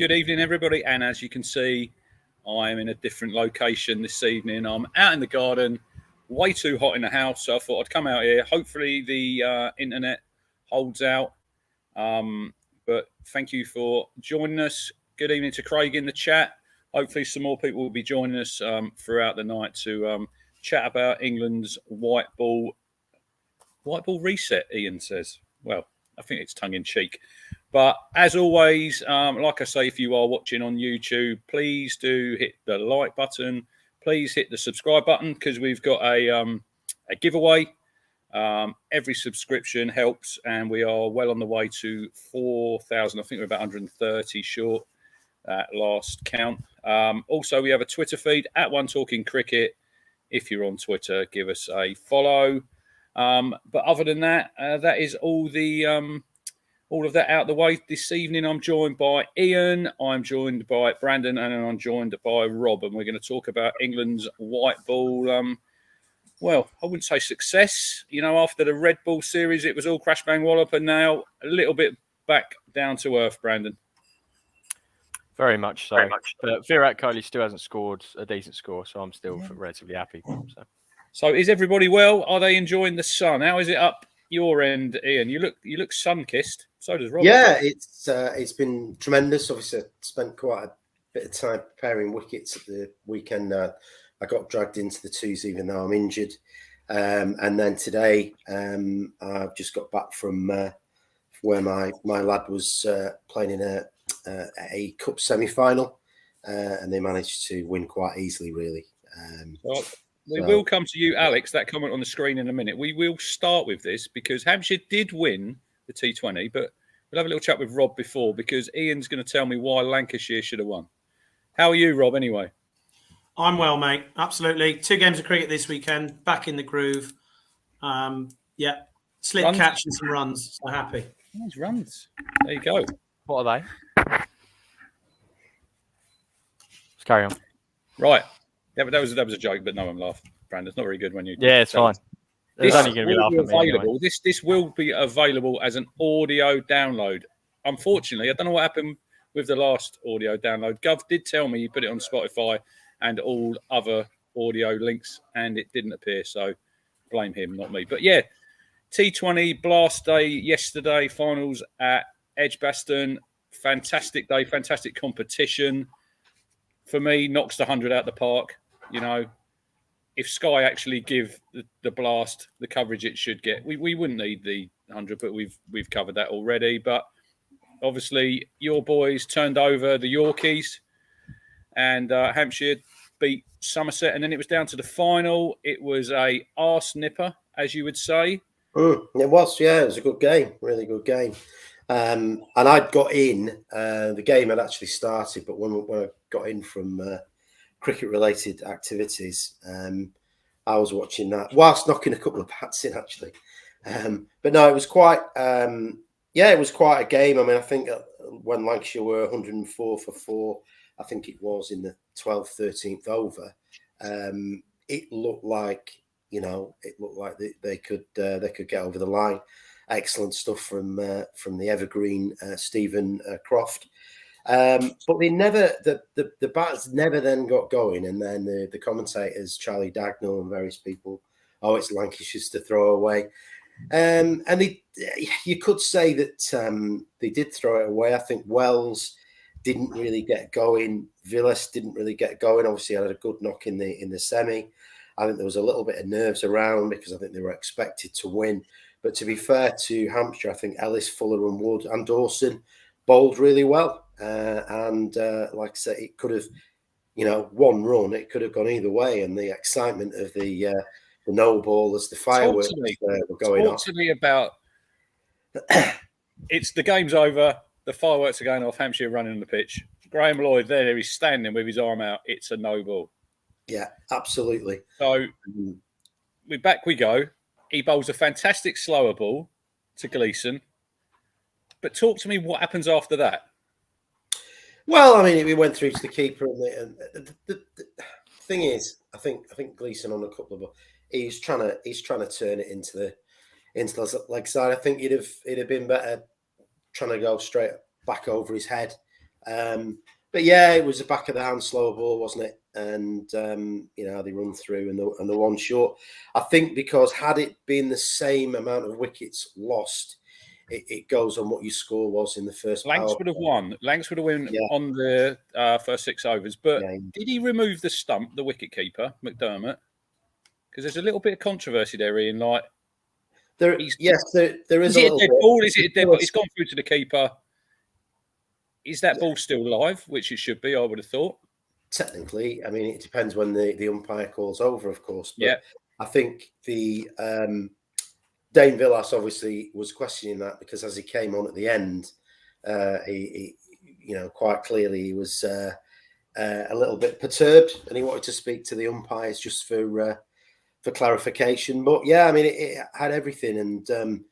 Good evening, everybody. And as you can see, I am in a different location this evening. I'm out in the garden, way too hot in the house. So I thought I'd come out here. Hopefully the internet holds out. But thank you for joining us. Good evening to Craig in the chat. Hopefully some more people will be joining us throughout the night to chat about England's white ball reset, Ian says. Well, I think it's tongue-in-cheek. But as always, like I say, if you are watching on YouTube, please do hit the like button. Please hit the subscribe button because we've got a giveaway. Every subscription helps, and we are well on the way to 4,000. I think we're about 130 short at last count. Also, we have a Twitter feed at One Talking Cricket. If you're on Twitter, give us a follow. But other than that, that is all of that out of the way. This evening, I'm joined by Ian, I'm joined by Brandon, and I'm joined by Rob. And we're going to talk about England's white ball. Well, I wouldn't say success. You know, after the Red Ball series, it was all crash, bang, wallop, and now a little bit back down to earth, Brandon. Very much so. But Virat Kohli still hasn't scored a decent score, so I'm still relatively happy. So is everybody well? Are they enjoying the sun? How is it up your end, Ian? You look sun-kissed. So does Rob. Yeah, it's been tremendous. Obviously, I spent quite a bit of time preparing wickets at the weekend. I got dragged into the twos even though I'm injured. And then today, I've just got back from where my lad was playing in a cup semi-final, and they managed to win quite easily, really. We will come to you, Alex, that comment on the screen in a minute. We will start with this because Hampshire did win the T20, but we'll have a little chat with Rob before because Ian's going to tell me why Lancashire should have won. How are you, Rob, anyway? I'm well, mate. Absolutely. 2 games of cricket this weekend, back in the groove. Slip Runs. catch and some runs. So happy. Nice runs. There you go. What are they? Let's carry on. Right. Yeah, but that was a joke, but no one laughed. Brandon, it's not very good when you... Yeah, it's fine. There's only going to be laughing at me anyway. This will be available as an audio download. Unfortunately, I don't know what happened with the last audio download. Gov did tell me he put it on Spotify and all other audio links, and it didn't appear. So blame him, not me. But yeah, T20 Blast Day yesterday, finals at Edgbaston. Fantastic day, fantastic competition. For me, knocks the 100 out the park. You know, if Sky actually give the Blast the coverage it should get, we wouldn't need the 100, but we've covered that already. But obviously, your boys turned over the Yorkies, and Hampshire beat Somerset, and then it was down to the final. It was a arse nipper, as you would say. It was, yeah. It was a good game, really good game. And I'd got in. The game had actually started, but when I got in from cricket-related activities, I was watching that whilst knocking a couple of bats in, actually. But no, it was quite, it was quite a game. I mean, I think when Lancashire were 104 for 4, I think it was in the 12th, 13th over, it looked like, they could get over the line. Excellent stuff from the evergreen Stephen Croft. But they never, the bats never then got going. And then the commentators, Charlie Dagnall and various people, it's Lancashire's to throw away. And you could say that they did throw it away. I think Wells didn't really get going. Villas didn't really get going. Obviously, had a good knock in the semi. I think there was a little bit of nerves around because I think they were expected to win. But to be fair to Hampshire, I think Ellis, Fuller and Wood and Dawson bowled really well. And like I said, it could have, one run, it could have gone either way. And the excitement of the no ball as the fireworks were going off. Talk to me about it's the game's over. The fireworks are going off. Hampshire running on the pitch. Graham Lloyd there, he's standing with his arm out. It's a no ball. Yeah, absolutely. So back we go. He bowls a fantastic slower ball to Gleeson. But talk to me what happens after that. Well, I mean, we went through to the keeper, and the thing is, I think Gleeson on a couple of, he's trying to turn it into the leg side. I think it'd have been better trying to go straight back over his head But yeah, it was a back of the hand slow ball, wasn't it? And they run through and the one short. I think because had it been the same amount of wickets lost, it goes on what your score was in the first. Lanks would have won. Lanks would have won on the first 6 overs. But did he remove the stump, the wicket keeper, McDermott? Because there's a little bit of controversy there, Ian. Like, there is a dead ball? Is it a dead ball? It's gone through to the keeper. Is that ball still live? Which it should be, I would have thought. Technically, I mean, it depends when the umpire calls over, of course. But I think the Dane Villas obviously was questioning that because as he came on at the end, he quite clearly he was a little bit perturbed and he wanted to speak to the umpires just for clarification. But yeah, I mean, it had everything, and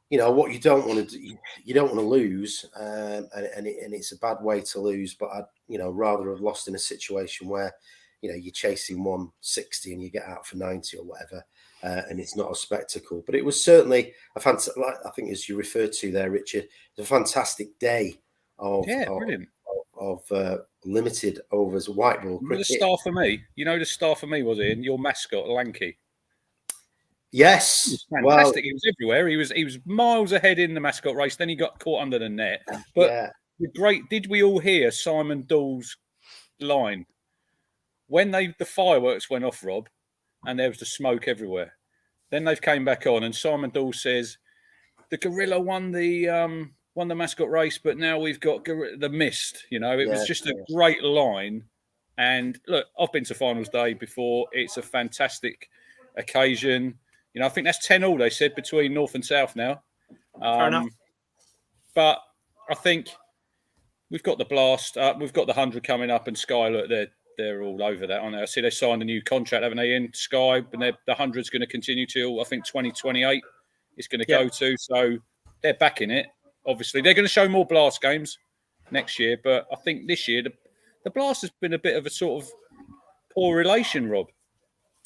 what you don't want to do, you don't want to lose, and it's a bad way to lose. But I'd rather have lost in a situation where you're chasing 160 and you get out for 90 or whatever, and it's not a spectacle. But it was certainly a fantastic, I think, as you referred to there, Richard, a fantastic day of limited overs white ball cricket. The star for me, the star for me was your mascot, Lanky. Yes, he was fantastic. He was everywhere. He was miles ahead in the mascot race. Then he got caught under the net. But did we all hear Simon Doull's line when the fireworks went off, Rob, and there was the smoke everywhere? Then they've came back on, and Simon Doull says the gorilla won the mascot race, but now we've got the mist. It was just a great line. And look, I've been to finals day before. It's a fantastic occasion. I think that's 10-all, they said, between North and South now. Fair enough. But I think we've got the Blast. We've got the 100 coming up, and Sky, look, they're all over that, aren't they? I see they signed a new contract, haven't they, in Sky? And the 100's going to continue till, I think, 2028 it's going to go to. So they're backing it, obviously. They're going to show more Blast games next year. But I think this year, the Blast has been a bit of a sort of poor relation, Rob.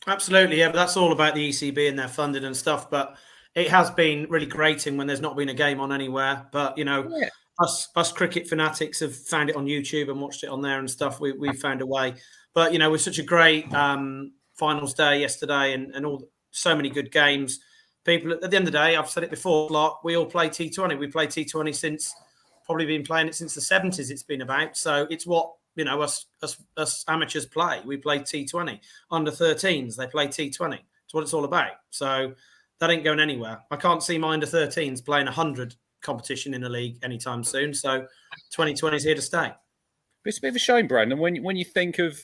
Absolutely, yeah, but that's all about the ECB and their funding and stuff. But it has been really grating when there's not been a game on anywhere. But us cricket fanatics have found it on YouTube and watched it on there and stuff. We've found a way. But with such a great finals day yesterday and so many good games, people at the end of the day, I've said it before, we all play T20. We play T20 since probably been playing it since the 70s. It's been about. So it's what us amateurs play. We play T20. Under 13s, they play T20. It's what it's all about. So that ain't going anywhere. I can't see my under 13s playing 100 competition in a league anytime soon. So 2020 is here to stay. But it's a bit of a shame, Brandon, when you think of,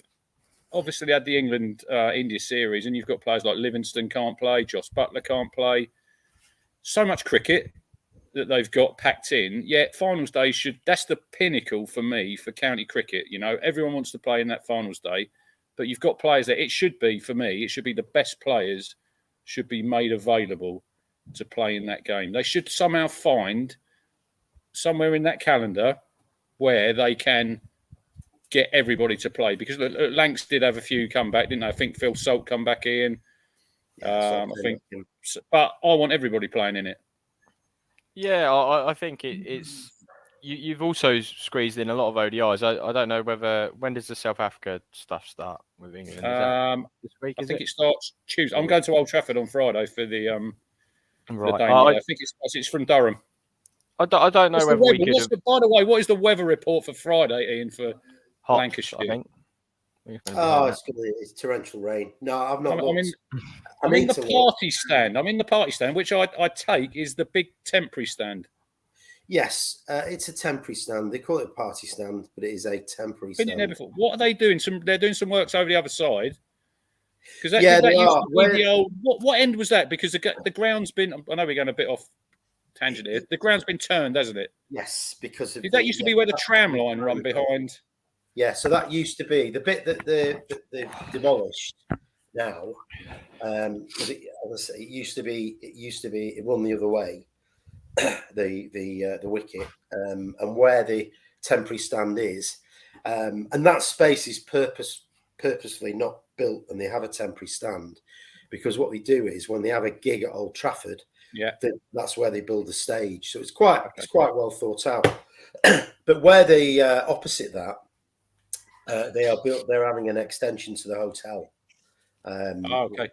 obviously they had the England India series, and you've got players like Livingston can't play, Josh Buttler can't play. So much cricket that they've got packed in. Yet finals day that's the pinnacle for me for county cricket. Everyone wants to play in that finals day, but you've got players that it should be the best players should be made available to play in that game. They should somehow find somewhere in that calendar where they can get everybody to play, because Lanks did have a few come back, didn't they? I think Phil Salt come back in. But I want everybody playing in it. Yeah, I think it's you've also squeezed in a lot of ODIs. I don't know when does the South Africa stuff start with England? Is that this week? I think it starts Tuesday. I'm going to Old Trafford on Friday for the right. I think it's from Durham. I don't know whether we could. By the way, what is the weather report for Friday, Ian, for Lancashire? I think. It's torrential rain. No, I've not. I'm in the party stand. I'm in the party stand, which I take is the big temporary stand. Yes, it's a temporary stand. They call it a party stand, but it is a temporary stand. Been in there before. What are they doing? They're doing some works over the other side. Because what end was that? Because the ground's been. I know we're going a bit off tangent here. The ground's been turned, hasn't it? Yes, because of that used to be where the tram line run behind. Yeah, so that used to be the bit that they demolished now. It used to be it run the other way, the wicket, and where the temporary stand is, and that space is purposefully not built, and they have a temporary stand because what they do is when they have a gig at Old Trafford, that's where they build the stage. So it's quite well thought out. But where they opposite that, they're having an extension to the hotel. Okay.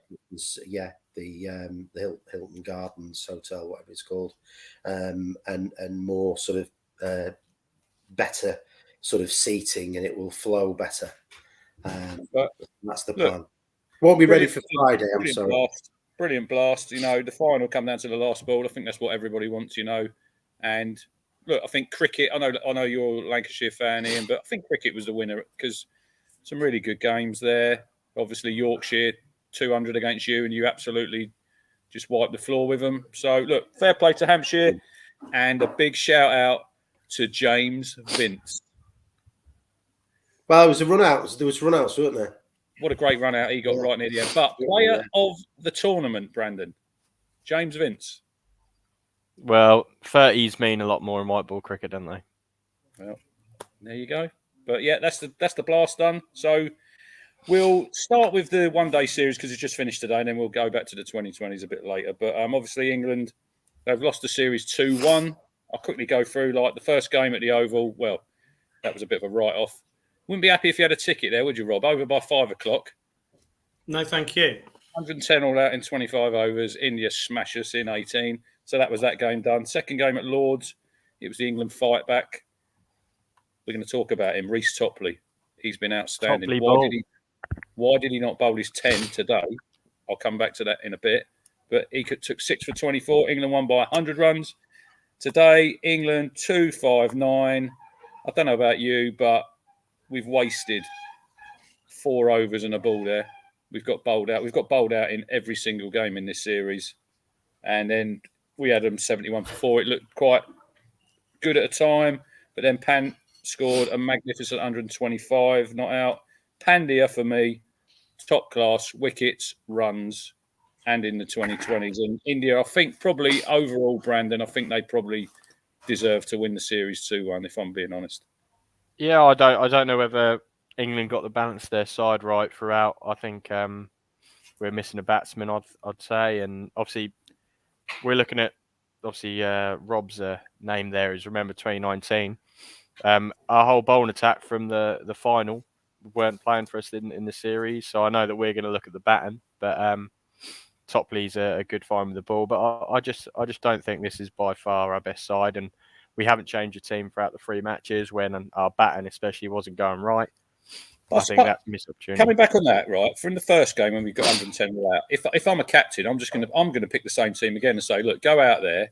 The Hilton Gardens Hotel, whatever it's called, and more sort of better sort of seating, and it will flow better. But that's the plan. Won't be ready for Friday. I'm sorry. Brilliant blast. You know, the final come down to the last ball. I think that's what everybody wants. You know, and look, I think cricket. I know you're a Lancashire fan, Ian, but I think cricket was the winner because some really good games there. Obviously, Yorkshire 200 against you, and you absolutely just wiped the floor with them. So, look, fair play to Hampshire, and a big shout out to James Vince. Well, it was a run out. There was run outs, weren't there? What a great run out he got right near the end. But player of the tournament, Brandon, James Vince. Well, 30s mean a lot more in white ball cricket, don't they? Well, there you go. But yeah, that's the blast done. So we'll start with the one-day series because it's just finished today, and then we'll go back to the 2020s a bit later. But obviously England, they've lost the series 2-1. I'll quickly go through like the first game at the Oval. Well, that was a bit of a write-off. Wouldn't be happy if you had a ticket there, would you, Rob? Over by 5 o'clock. No, thank you. 110 all out in 25 overs. India smashed us in 18. So that was that game done. Second game at Lords, it was the England fight back. We're going to talk about him, Reece Topley. He's been outstanding. Why did he not bowl his 10 today? I'll come back to that in a bit. But he took 6 for 24. England won by 100 runs. Today, England 259. I don't know about you, but we've wasted 4 overs and a ball there. We've got bowled out. We've got bowled out in every single game in this series. And then we had them 71 for 4. It looked quite good at a time. But then Pant scored a magnificent 125, not out. Pandya, for me, top class, wickets, runs, and in the 2020s. And India, I think probably overall, Brandon, I think they probably deserve to win the series 2-1, if I'm being honest. Yeah, I don't know whether England got the balance of their side right throughout. I think we're missing a batsman, I'd say. And obviously, we're looking at, Rob's name there is Remember 2019. Our whole bowling attack from the final weren't playing for us in the series. So I know that we're going to look at the batting. But Topley's a good find with the ball. But I just don't think this is by far our best side. And we haven't changed the team throughout the 3 matches when our batting especially wasn't going right. I think that's a missed opportunity. Coming back on that, right, from the first game when we got 110 all out, if I'm a captain, I'm going to pick the same team again and say, look, go out there.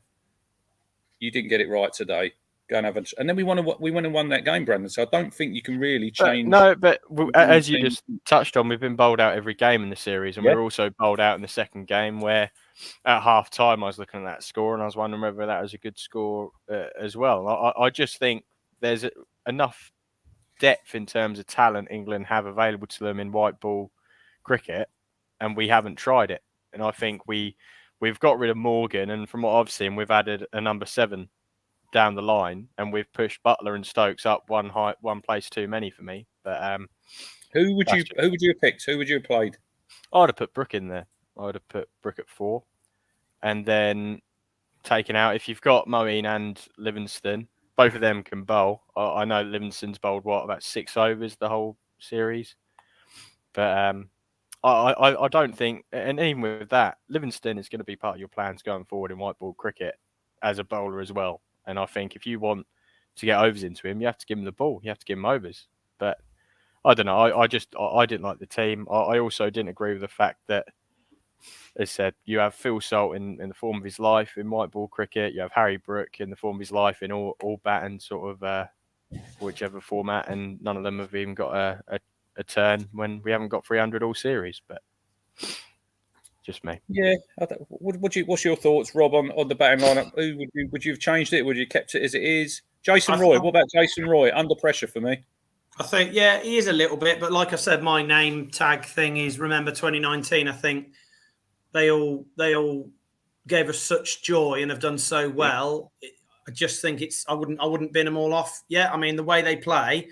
You didn't get it right today. Go and have and then we went and won that game, Brandon. So I don't think you can really change. But as you just touched on, we've been bowled out every game in the series, and we were also bowled out in the second game where at half time I was looking at that score and I was wondering whether that was a good score as well. I just think there's enough depth in terms of talent England have available to them in white ball cricket, and we haven't tried it. And I think we've got rid of Morgan, and from what I've seen, we've added a number 7 down the line, and we've pushed Buttler and Stokes up one place too many for me. But who would you have picked? Who would you have played? I'd have put Brook in there. I would have put Brook at 4, and then taken out if you've got Moeen and Livingston. Both of them can bowl. I know Livingston's bowled about 6 overs the whole series, but I don't think, and even with that, Livingston is going to be part of your plans going forward in white ball cricket as a bowler as well. And I think if you want to get overs into him, you have to give him the ball. You have to give him overs. But I don't know. I didn't like the team. I also didn't agree with the fact that, as said, you have Phil Salt in the form of his life in white ball cricket. You have Harry Brook in the form of his life in all bat and sort of whichever format, and none of them have even got a turn when we haven't got 300 all series. But just me. Yeah. What's your thoughts, Rob, on the batting lineup? Would you have changed it? Would you have kept it as it is? Jason Roy. What about Jason Roy? Under pressure for me. I think, he is a little bit. But like I said, my name tag thing is Remember 2019. I think they all gave us such joy and have done so well. I just think I wouldn't bin them all off. Yeah, I mean, the way they play,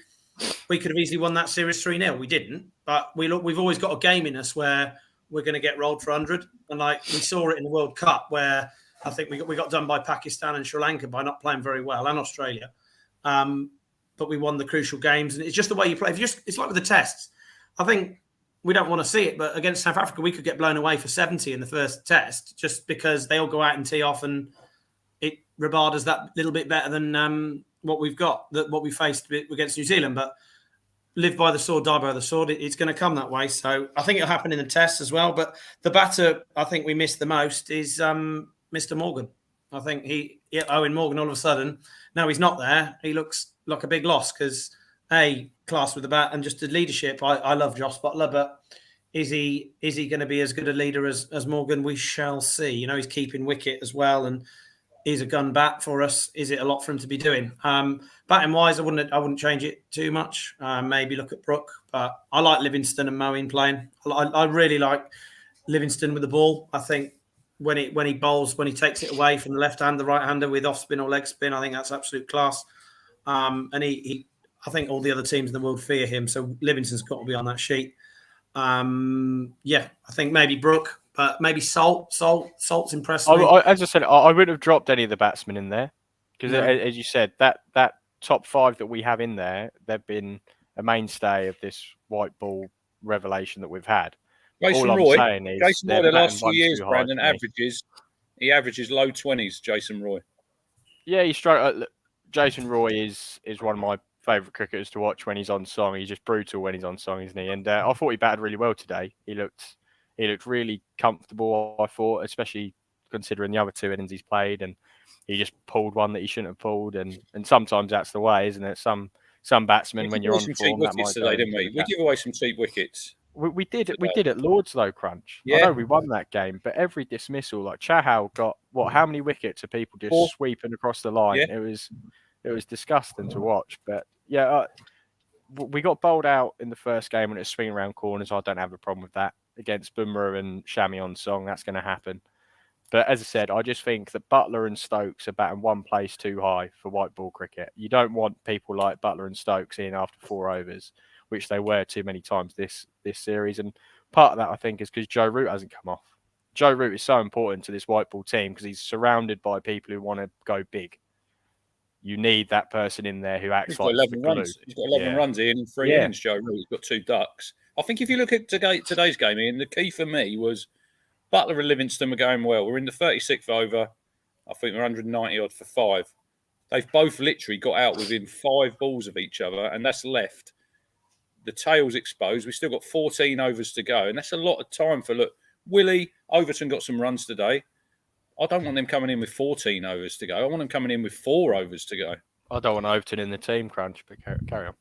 we could have easily won that series 3-0. We didn't, but we've always got a game in us where we're going to get rolled for 100. And like we saw it in the World Cup where I think we got done by Pakistan and Sri Lanka by not playing very well, and Australia. but we won the crucial games. And it's just the way you play. It's like with the tests. I think we don't want to see it, but against South Africa, we could get blown away for 70 in the first test just because they all go out and tee off, and it regards that little bit better than what we've got, what we faced against New Zealand. But live by the sword, die by the sword. It's going to come that way. So I think it'll happen in the tests as well. But the batter I think we missed the most is Mr. Morgan. I think Owen Morgan, all of a sudden, now he's not there. He looks like a big loss because, class with the bat and just the leadership. I love Josh Buttler, but is he going to be as good a leader as Morgan? We shall see. You know, he's keeping wicket as well, and he's a gun bat for us. Is it a lot for him to be doing? Batting wise, I wouldn't change it too much. Maybe look at Brook, but I like Livingston and Moeen playing. I really like Livingston with the ball. I think when he bowls, when he takes it away from the left hand, the right hander with off spin or leg spin, I think that's absolute class. And I think all the other teams in the world fear him. So Livingston's got to be on that sheet. I think maybe Brook, but maybe Salt's impressed me. As I said, I wouldn't have dropped any of the batsmen in there because, as you said, that top 5 that we have in there, they've been a mainstay of this white ball revelation that we've had. Jason All Roy, I'm saying is Jason Roy, the last few years, too high Brandon, for me. averages low 20s. Jason Roy. Yeah, he struck. Jason Roy is one of my favourite cricketers to watch when he's on song. He's just brutal when he's on song, isn't he? And I thought he batted really well today. He looked really comfortable, I thought, especially considering the other 2 innings he's played, and he just pulled one that he shouldn't have pulled, and sometimes that's the way, isn't it? Some batsmen, when you're on form, that might today, didn't we? We give away some cheap wickets. We did at Lords though, Crunch. Yeah. I know we won that game, but every dismissal, like Chahal got how many wickets are people just 4 sweeping across the line? Yeah. It was disgusting to watch. But yeah, we got bowled out in the first game and it was swinging around corners. I don't have a problem with that against Bumrah and Shami on song. That's going to happen. But as I said, I just think that Buttler and Stokes are batting one place too high for white ball cricket. You don't want people like Buttler and Stokes in after 4 overs, which they were too many times this series. And part of that, I think, is because Joe Root hasn't come off. Joe Root is so important to this white ball team because he's surrounded by people who want to go big. You need that person in there who acts like 11 runs. He's got 11 runs in 3 innings, Joe Root. He's got 2 ducks. I think if you look at today's game, Ian, the key for me was Buttler and Livingston were going well. We're in the 36th over. I think we're 190 odd for 5. They've both literally got out within 5 balls of each other, and that's left the tails exposed. We've still got 14 overs to go, and that's a lot of time for, look, Willie, Overton got some runs today. I don't want them coming in with 14 overs to go. I want them coming in with 4 overs to go. I don't want Overton in the team, Crunch, but carry on.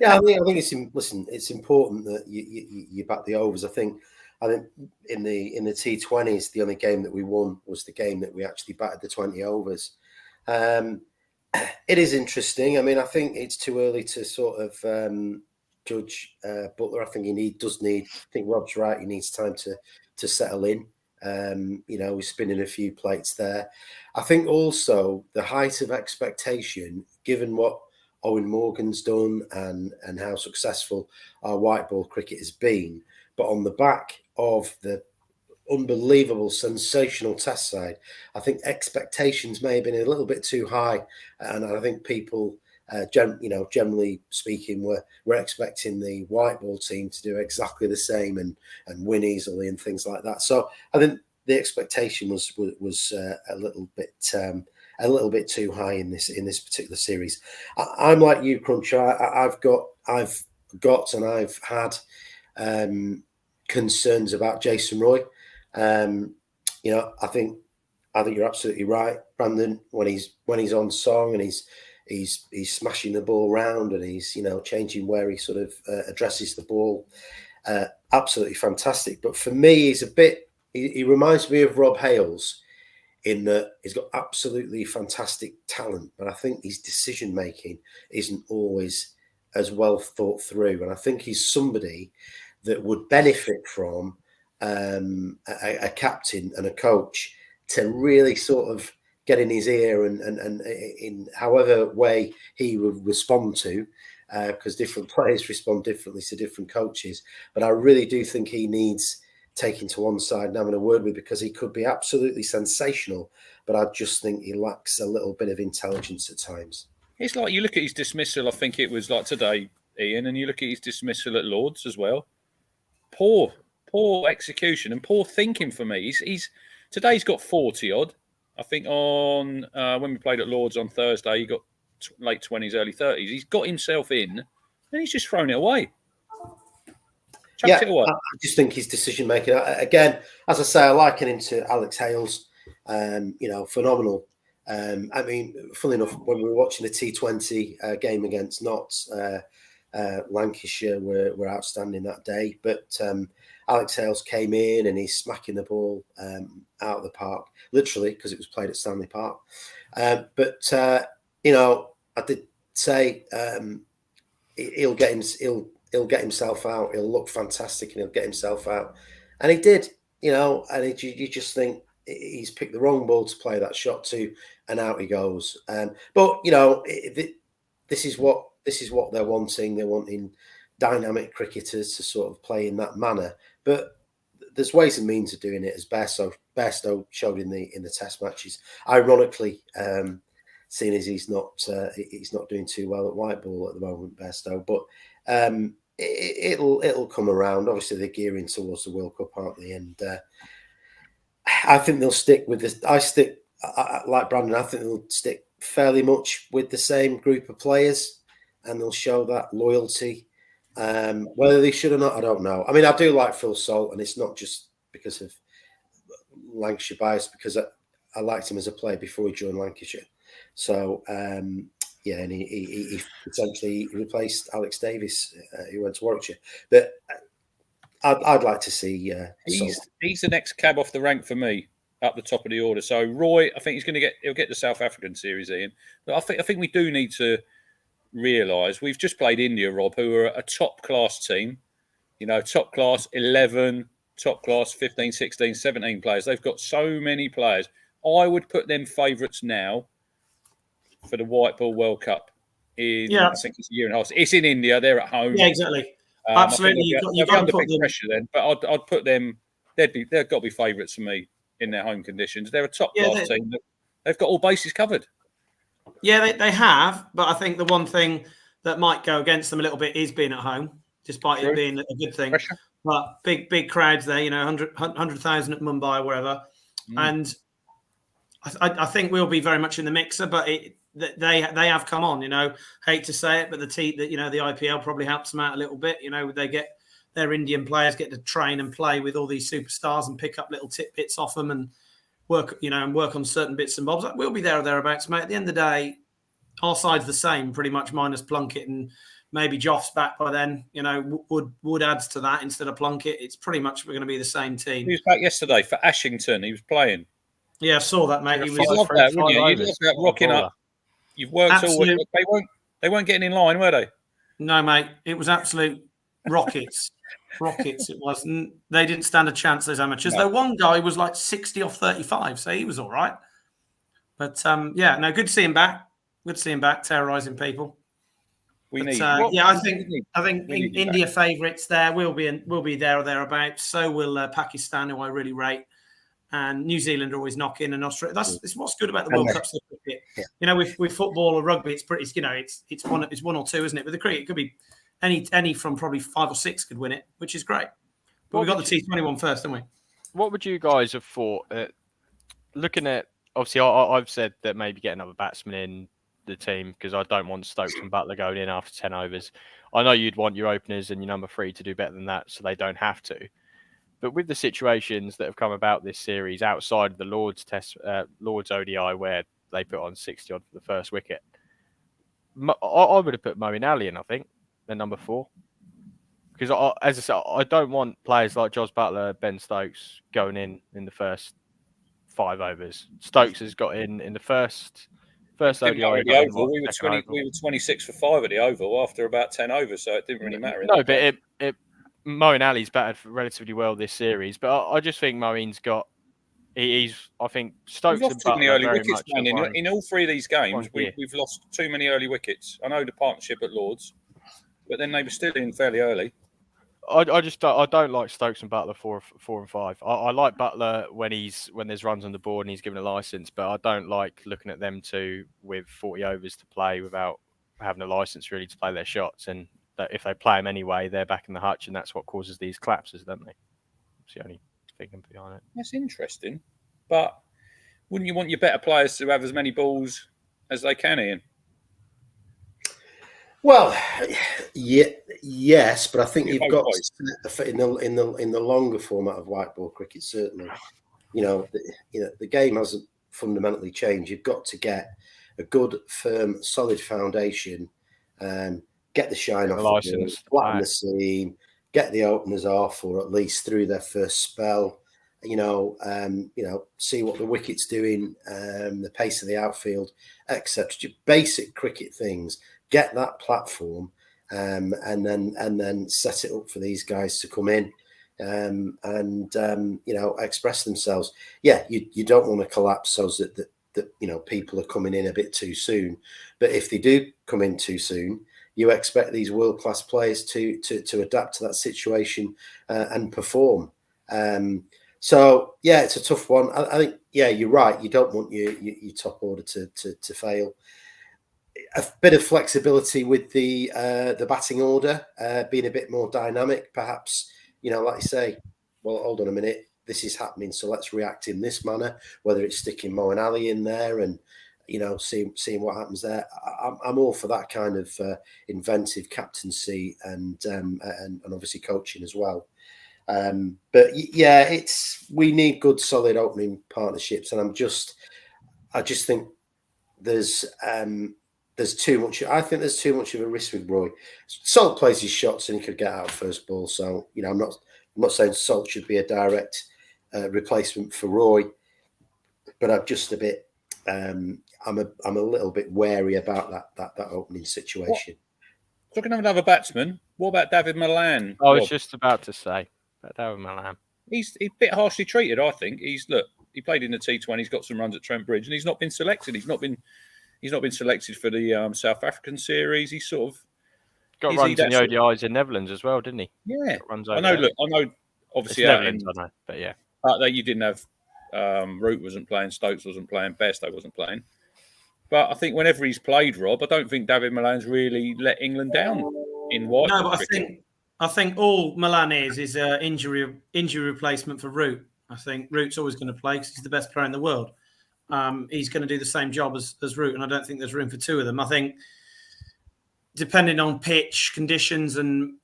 Yeah, I think it's important that you back the overs. I think in the T20s, the only game that we won was the game that we actually batted the 20 overs. It is interesting. I mean, I think it's too early to sort of judge Buttler. I think he does need. I think Rob's right. He needs time to settle in. He's spinning a few plates there. I think also the height of expectation, given what Owen Morgan's done and how successful our white ball cricket has been, but on the back of the unbelievable, sensational test side, I think expectations may have been a little bit too high, and I think people, generally speaking, were expecting the white ball team to do exactly the same and win easily and things like that. So I think the expectation was a little bit too high in this particular series. I'm like you, Cruncher. I've got and I've had concerns about Jason Roy. I think you're absolutely right, Brandon. When he's on song and he's smashing the ball around and he's changing where he sort of addresses the ball, absolutely fantastic. But for me, he reminds me of Rob Hales in that he's got absolutely fantastic talent, but I think his decision making isn't always as well thought through. And I think he's somebody that would benefit from a captain and a coach to really sort of get in his ear and in however way he would respond to, because different players respond differently to different coaches. But I really do think he needs taking to one side and having a word with, because he could be absolutely sensational, but I just think he lacks a little bit of intelligence at times. It's like you look at his dismissal, I think it was like today, Ian, and you look at his dismissal at Lords as well. Poor execution and poor thinking for me. Today's got 40 odd. I think on when we played at Lords on Thursday, he got late 20s, early 30s. He's got himself in, and he's just thrown it away. Chucked it away. I just think his decision making, again, as I say, I liken him to Alex Hales. Phenomenal. I mean, funnily enough, when we were watching the T20 game against Notts, Lancashire were outstanding that day. But Alex Hales came in and he's smacking the ball out of the park, literally, because it was played at Stanley Park. I did say he'll get himself out. He'll look fantastic and he'll get himself out, and he did. And you just think he's picked the wrong ball to play that shot to, and out he goes. But this is what they're wanting. They're wanting dynamic cricketers to sort of play in that manner. But there's ways and means of doing it, as Bairstow showed in the Test matches. Ironically, seeing as he's not doing too well at white ball at the moment, Bairstow. But it'll come around. Obviously, they're gearing towards the World Cup, aren't they? And I think they'll stick with this. Like Brandon, I think they'll stick fairly much with the same group of players, and they'll show that loyalty. Whether they should or not, I don't know. I mean, I do like Phil Salt, and it's not just because of Lancashire bias, because I liked him as a player before he joined Lancashire. So, and he potentially replaced Alex Davis, who went to Warwickshire. But I'd like to see. He's the next cab off the rank for me, up the top of the order. So Roy, I think he'll get the South African series, Ian. But I think we do need to realise we've just played India, Rob, who are a top class team. Top class 11, top class 15, 16, 17 players. They've got so many players. I would put them favourites now for the White Ball World Cup I think it's a year and a half. It's in India. They're at home. Yeah, exactly. Absolutely. You've got to put big pressure then. But I'd put them. They've got to be favourites for me in their home conditions. They're a top class team. They've got all bases covered. Yeah, they have. But I think the one thing that might go against them a little bit is being at home, despite it being a good thing. Pressure. But big crowds there. 100,000 at Mumbai or wherever, and I think we'll be very much in the mixer. But they have come on. Hate to say it, but the IPL probably helps them out a little bit. They get their Indian players get to train and play with all these superstars and pick up little tidbits off them and work on certain bits and bobs. We'll be there or thereabouts, mate. At the end of the day, our side's the same, pretty much, minus Plunkett and maybe Joff's back by then. Wood adds to that instead of Plunkett. It's pretty much we're going to be the same team. He was back yesterday for Ashington. He was playing. Yeah, I saw that, mate. He was loved that, wouldn't you? You loved that rocking up. You've worked all. They weren't getting in line, were they? No, mate. It was absolute rockets. Rockets. It was. They didn't stand a chance, those amateurs. No. Though one guy was like 60 off 35, so he was all right. But good to see him back. Good to see him back, terrorising people. I think India favourites there. We'll be there or thereabouts. So will Pakistan, who I really rate. And New Zealand are always knocking, and Australia. That's what's good about the World Cup. Yeah. With football or rugby, it's pretty. It's one or two, isn't it? With the cricket, it could be any from probably 5 or 6 could win it, which is great. But we got the T20 one first, didn't we? What would you guys have thought? Looking at obviously, I've said that maybe get another batsman in the team because I don't want Stokes and Buttler going in after 10 overs. I know you'd want your openers and your number 3 to do better than that, so they don't have to. But with the situations that have come about this series outside of the Lords ODI, where they put on 60 odd for the first wicket, I would have put Moeen Ali in, I think, at number 4. Because, as I said, I don't want players like Jos Buttler, Ben Stokes going in the first 5 overs. Stokes has got in the first ODI. We were 26 for 5 at the Oval after about 10 overs, so it didn't really matter. No, but Moeen Ali's batted relatively well this series, but I just think Moeen's got. I think Stokes and Buttler the early wickets. In all 3 of these games, we've lost too many early wickets. I know the partnership at Lords, but then they were still in fairly early. I don't like Stokes and Buttler 4 and 5. I like Buttler when there's runs on the board and he's given a license, but I don't like looking at them two with 40 overs to play without having a license really to play their shots. And that if they play them anyway, they're back in the hutch, and that's what causes these collapses, don't they? It's the only thing behind it. That's interesting, but wouldn't you want your better players to have as many balls as they can, Ian? Well, yes, but I think you've got to, in the longer format of white ball cricket. Certainly, the game hasn't fundamentally changed. You've got to get a good, firm, solid foundation, get the shine off the ball, flatten the seam, get the openers off, or at least through their first spell. See what the wicket's doing, the pace of the outfield, etc. Basic cricket things. Get that platform, and then set it up for these guys to come in, and express themselves. Yeah, you don't want to collapse so that people are coming in a bit too soon. But if they do come in too soon, you expect these world-class players to adapt to that situation and perform. So yeah, it's a tough one. I think you're right. You don't want your top order to fail. A bit of flexibility with the batting order, being a bit more dynamic, perhaps. Like you say, well, hold on a minute, this is happening, so let's react in this manner. Whether it's sticking Mo and Ali in there and seeing what happens there, I'm all for that kind of inventive captaincy and obviously coaching as well. But yeah, we need good, solid opening partnerships, and I just think there's too much. I think there's too much of a risk with Roy. Salt plays his shots and he could get out first ball. So I'm not saying Salt should be a direct replacement for Roy, but I'm just a bit. I'm a little bit wary about that opening situation. Talking of another batsman, what about David Malan? I was just about to say about David Malan. He's a bit harshly treated, I think. He played in the T20. He's got some runs at Trent Bridge, and he's not been selected. He's not been selected for the South African series. He's sort of got runs in the ODIs in Netherlands as well, didn't he? Yeah, I know. Look, I know. Obviously, Netherlands, I know, but yeah, that you didn't have. Root wasn't playing. Stokes wasn't playing. Bairstow wasn't playing. But I think whenever he's played, Rob, I don't think David Malan's really let England down in white. No, but I think all Malan is an injury replacement for Root. I think Root's always going to play because he's the best player in the world. He's going to do the same job as Root, and I don't think there's room for two of them. I think depending on pitch conditions, and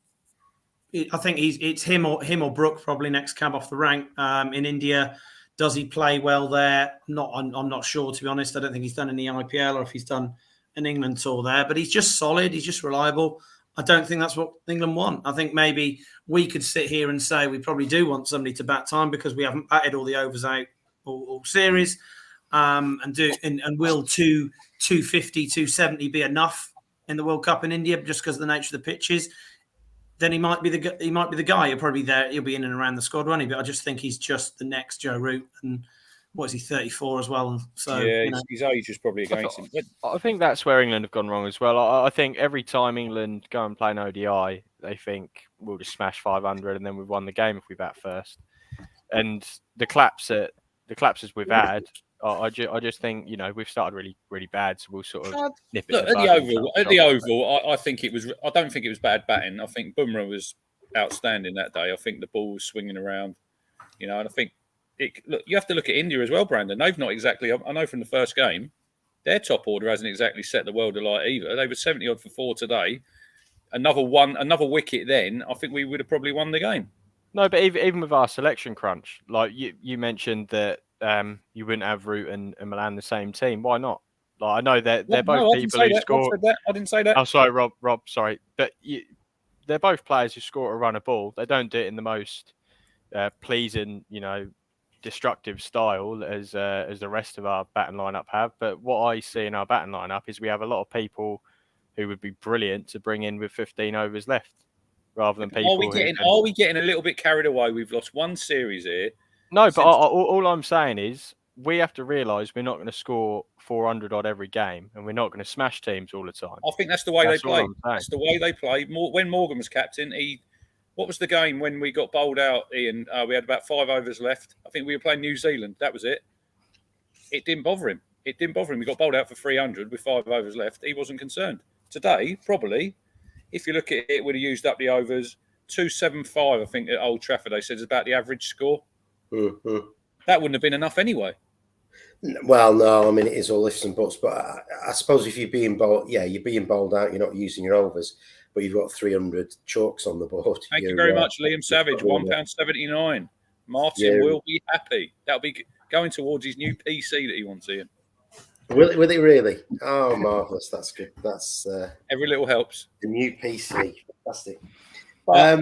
I think it's him or Brook probably next cab off the rank in India. Does he play well there? I'm not sure, to be honest. I don't think he's done any IPL or if he's done an England tour there, but he's just solid. He's just reliable. I don't think that's what England want. I think maybe we could sit here and say we probably do want somebody to bat time because we haven't batted all the overs out all series. And will 250, 270 be enough in the World Cup in India just because of the nature of the pitches? Then he might be the guy. He'll probably be there. He'll be in and around the squad, won't he? But I just think he's just the next Joe Root. And what is he, 34 as well? So yeah, his age is probably against him. I think that's where England have gone wrong as well. I think every time England go and play an ODI, they think we'll just smash 500 and then we've won the game if we bat first. And the collapses we've had. I just think we've started really really bad, so we'll sort of nip it. At the Oval, I think it was. I don't think it was bad batting. I think Bumrah was outstanding that day. I think the ball was swinging around, and I think you have to look at India as well, Brandon. They've not exactly. I know from the first game, their top order hasn't exactly set the world alight either. They were 70 odd for 4 today. Another wicket. Then I think we would have probably won the game. No, but even with our selection crunch, like you mentioned that. You wouldn't have Root and Malan the same team. Why not? Like I know they're both people who score. I didn't say that. Oh, sorry, Rob. Sorry, but they're both players who score a run a ball. They don't do it in the most pleasing, destructive style as the rest of our batting lineup have. But what I see in our batting lineup is we have a lot of people who would be brilliant to bring in with 15 overs left, rather than people. Are we getting a little bit carried away? We've lost one series here. No, but all I'm saying is we have to realise we're not going to score 400 odd every game, and we're not going to smash teams all the time. I think that's the way they play. That's the way they play. When Morgan was captain, he What was the game when we got bowled out, Ian? We had about 5 overs left. I think we were playing New Zealand. That was it. It didn't bother him. We got bowled out for 300 with 5 overs left. He wasn't concerned. Today, probably, if you look at it, would have used up the overs. 275, I think, at Old Trafford, they said is about the average score. Mm-hmm. That wouldn't have been enough anyway. Well, no, I mean, it is all lifts and buts, but I suppose if you're being bowled, you're being bowled out, you're not using your overs, but you've got 300 chalks on the board. Thank you very much, Liam Savage, £1.79. Martin will be happy. That'll be going towards his new PC that he wants, Ian. Will it really? Oh, marvellous. That's good. That's every little helps. The new PC. Fantastic. But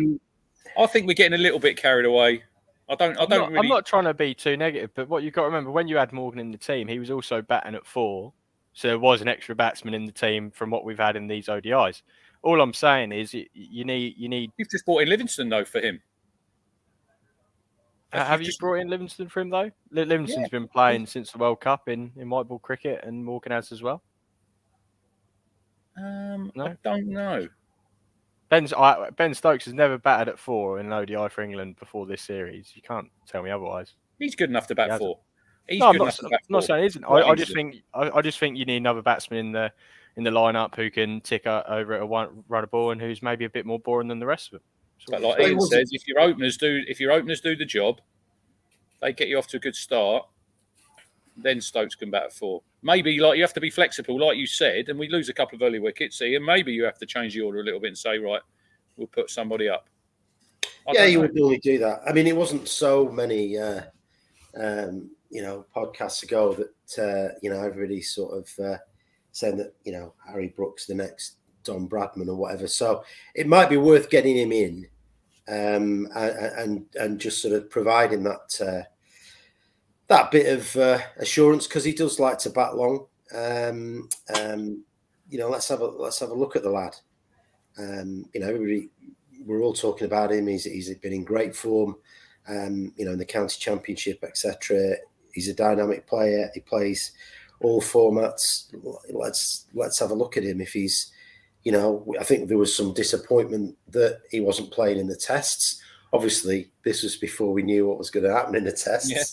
I think we're getting a little bit carried away. I'm not trying to be too negative, but what you've got to remember, when you had Morgan in the team, he was also batting at 4. So there was an extra batsman in the team from what we've had in these ODIs. All I'm saying is you need. You've just brought in Livingston though for him. Have you brought in Livingston for him though? Livingston's been playing since the World Cup in white ball cricket, and Morgan has as well. No? I don't know. Ben Stokes has never batted at 4 in an ODI for England before this series. You can't tell me otherwise. He's good enough to bat 4. I'm not saying he isn't. I just think you need another batsman in the lineup who can tick over at a run a ball and who's maybe a bit more boring than the rest of them. But like Ian says, if your openers do the job, they get you off to a good start. Then Stokes can bat at 4. Maybe you have to be flexible, like you said, and we lose a couple of early wickets here. Maybe you have to change the order a little bit and say, right, we'll put somebody up. You would normally do that. I mean, it wasn't so many, podcasts ago that everybody sort of saying that Harry Brooks the next Don Bradman or whatever. So it might be worth getting him in, and just sort of providing that bit of assurance, because he does like to bat long. Let's have a look at the lad. Everybody, we're all talking about him. He's been in great form. In the county championship, etc. He's a dynamic player. He plays all formats. Let's have a look at him. If he's, I think there was some disappointment that he wasn't playing in the tests. Obviously, this was before we knew what was going to happen in the tests. Yeah.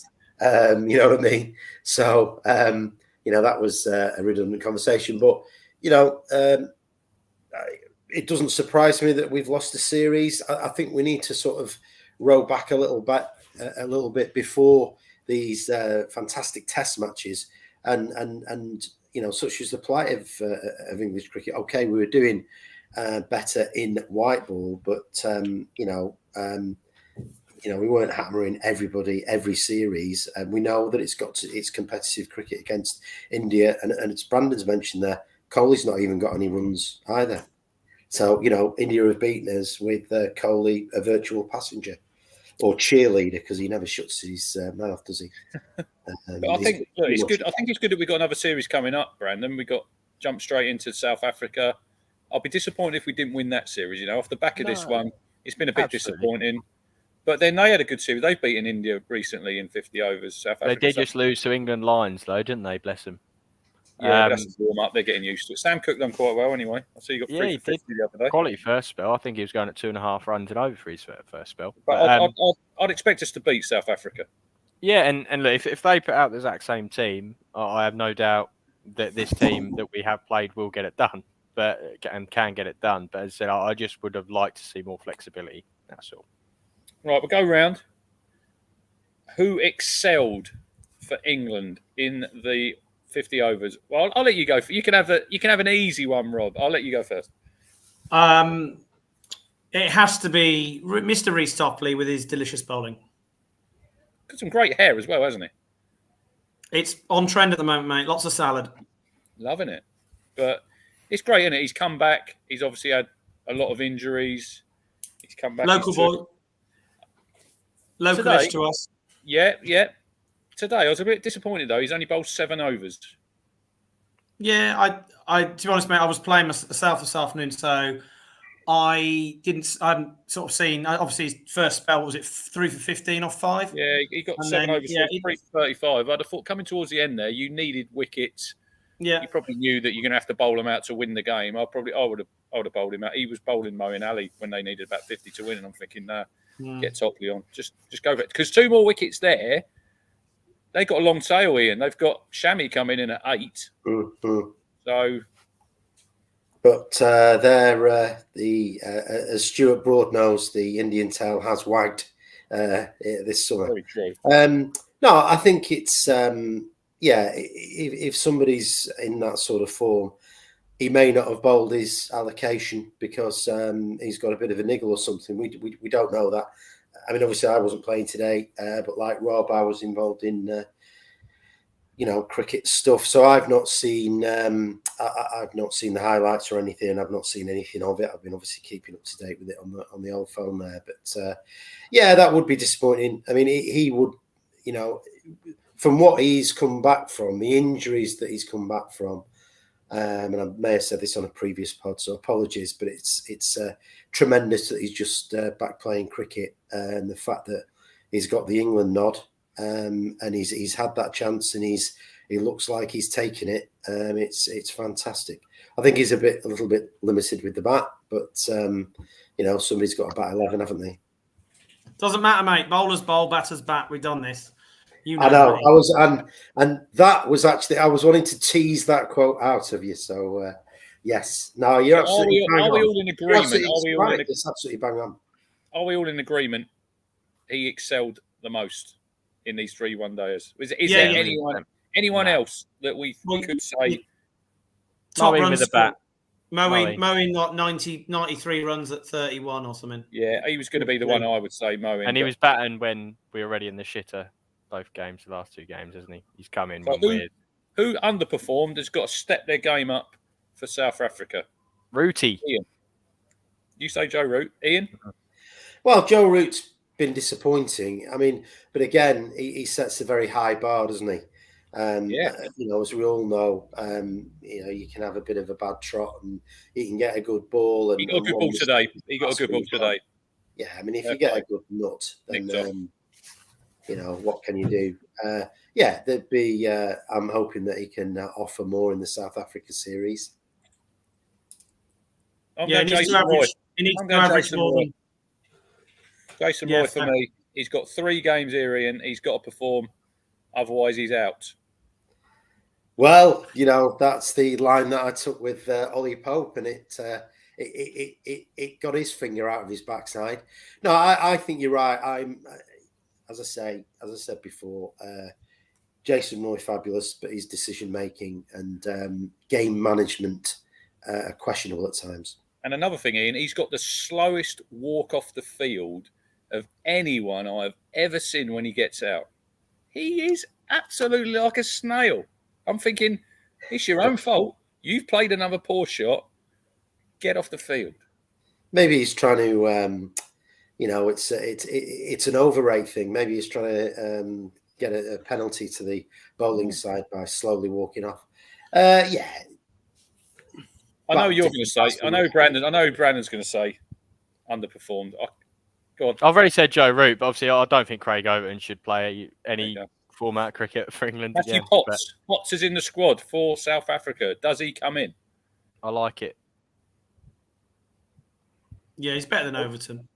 You know what I mean? So, that was a redundant conversation. But, it doesn't surprise me that we've lost the series. I think we need to sort of row back a little bit before these fantastic test matches and such as the plight of English cricket. Okay, we were doing better in white ball, but we weren't hammering everybody every series, and we know that it's competitive cricket against India, and as Brandon's mentioned there, Kohli's not even got any runs either. So India have beaten us with Kohli, a virtual passenger or cheerleader, because he never shuts his mouth, does he? I think it's good. I think it's good that we've got another series coming up, Brandon. We got jumped straight into South Africa. I'll be disappointed if we didn't win that series. Off the back of this one, it's been a bit disappointing. But then they had a good series. They've beaten India recently in 50 overs. South Africa. They did just lose to England Lions, though, didn't they? Bless them. Yeah, that's a warm up. They're getting used to it. Sam Cook done quite well anyway. I see you got 3 for 50 the other day. Quality first spell. I think he was going at 2.5 runs and over for his first spell. But I'd expect us to beat South Africa. Yeah, and look, if they put out the exact same team, I have no doubt that this team that we have played will get it done, and can get it done. But as I said, I just would have liked to see more flexibility. That's all. Right, we'll go round. Who excelled for England in the 50 overs? Well, I'll let you go. You can have an easy one, Rob. I'll let you go first. It has to be Mr. Reece Topley with his delicious bowling. Got some great hair as well, hasn't he? It's on trend at the moment, mate. Lots of salad. Loving it. But it's great, isn't it? He's come back. He's obviously had a lot of injuries. He's come back. Local boy. Localish to us. Yeah. Today, I was a bit disappointed, though. He's only bowled 7 overs. Yeah, I to be honest, mate, I was playing myself this afternoon, so I'm sort of seen, obviously, his first spell, was it 3 for 15 off 5? Yeah, he got 7 overs, 3 for 35. I'd have thought coming towards the end there, you needed wickets. Yeah. You probably knew that you're going to have to bowl them out to win the game. I would have I would have bowled him out. He was bowling Moeen Ali when they needed about 50 to win, and I'm thinking, nah, get Topley on. Just go for it. Because 2 more wickets there, they got a long tail, Ian. They've got Shami coming in at 8. Mm-hmm. So... But as Stuart Broad knows, the Indian tail has wagged this summer. Very true. No, I think it's if somebody's in that sort of form, he may not have bowled his allocation because he's got a bit of a niggle or something. We don't know that. I mean, obviously, I wasn't playing today, but like Rob, I was involved in cricket stuff. So I've not seen I've not seen the highlights or anything. I've not seen anything of it. I've been obviously keeping up to date with it on the old phone there. But that would be disappointing. I mean, he would, from what he's come back from, the injuries that he's come back from. And I may have said this on a previous pod, so apologies, but it's tremendous that he's just back playing cricket, and the fact that he's got the England nod. And he's had that chance, and he looks like he's taken it. It's fantastic. I think he's a little bit limited with the bat, but somebody's got a bat 11, haven't they? Doesn't matter, mate. Bowlers bowl, batters bat. We've done this. I know. I was, and that was actually, I was wanting to tease that quote out of you. So yes, no, you're absolutely. Are we all in agreement? It's absolutely bang on. Are we all in agreement? He excelled the most in these 3 one-dayers. Is there anyone else that we could say? Moeen with a bat. Moeen got 93 runs at 31 or something. Yeah, he was going to be the one I would say, Moeen. And he was batting when we were already in the shitter both games, the last 2 games, hasn't he? He's come in weird. Who underperformed has got to step their game up for South Africa? Rooty. Ian. You say Joe Root. Ian? Well, Joe Root's been disappointing. I mean, but again, he sets a very high bar, doesn't he? As we all know, you can have a bit of a bad trot and you can get a good ball. And, he got a good ball today. Yeah, I mean, if you get a good nut, then what can you do? There'd be. I'm hoping that he can offer more in the South Africa series. He needs to average more than Jason Roy for me. He's got 3 games here, Ian. He's got to perform, otherwise he's out. Well, that's the line that I took with Ollie Pope, and it got his finger out of his backside. No, I think you're right. As I said before, Jason Roy fabulous, but his decision making and game management are questionable at times. And another thing, Ian, he's got the slowest walk off the field of anyone I've ever seen when he gets out. He is absolutely like a snail. I'm thinking, it's your own fault. You've played another poor shot. Get off the field. Maybe he's trying to, it's an overrate thing. Maybe he's trying to get a penalty to the bowling side by slowly walking off. I know you're going to say. I know Brandon's going to say underperformed. Go on. I've already said Joe Root, but obviously I don't think Craig Overton should play any format cricket for England again. Potts is in the squad for South Africa. Does he come in? I like it. Yeah, he's better than Overton.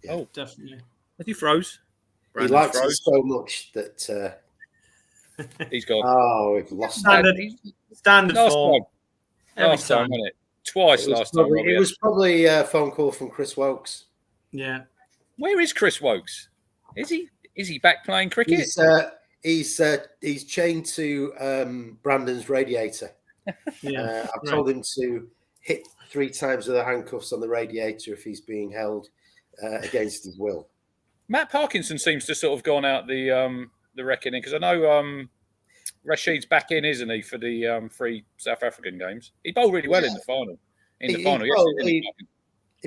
Yeah. Oh, definitely. He froze. He likes it so much that he's gone. Oh, we've lost standard form. Last time, wasn't it? Twice last time. It was probably a phone call from Chris Wokes. Yeah. Where is Chris Wokes? Is he back playing cricket? He's chained to Brandon's radiator. Yeah. I've told him to hit 3 times with the handcuffs on the radiator if he's being held against his will. Matt Parkinson seems to sort of gone out the reckoning, because I know Rashid's back in, isn't he, for the 3 South African games? He bowled really well in the final. He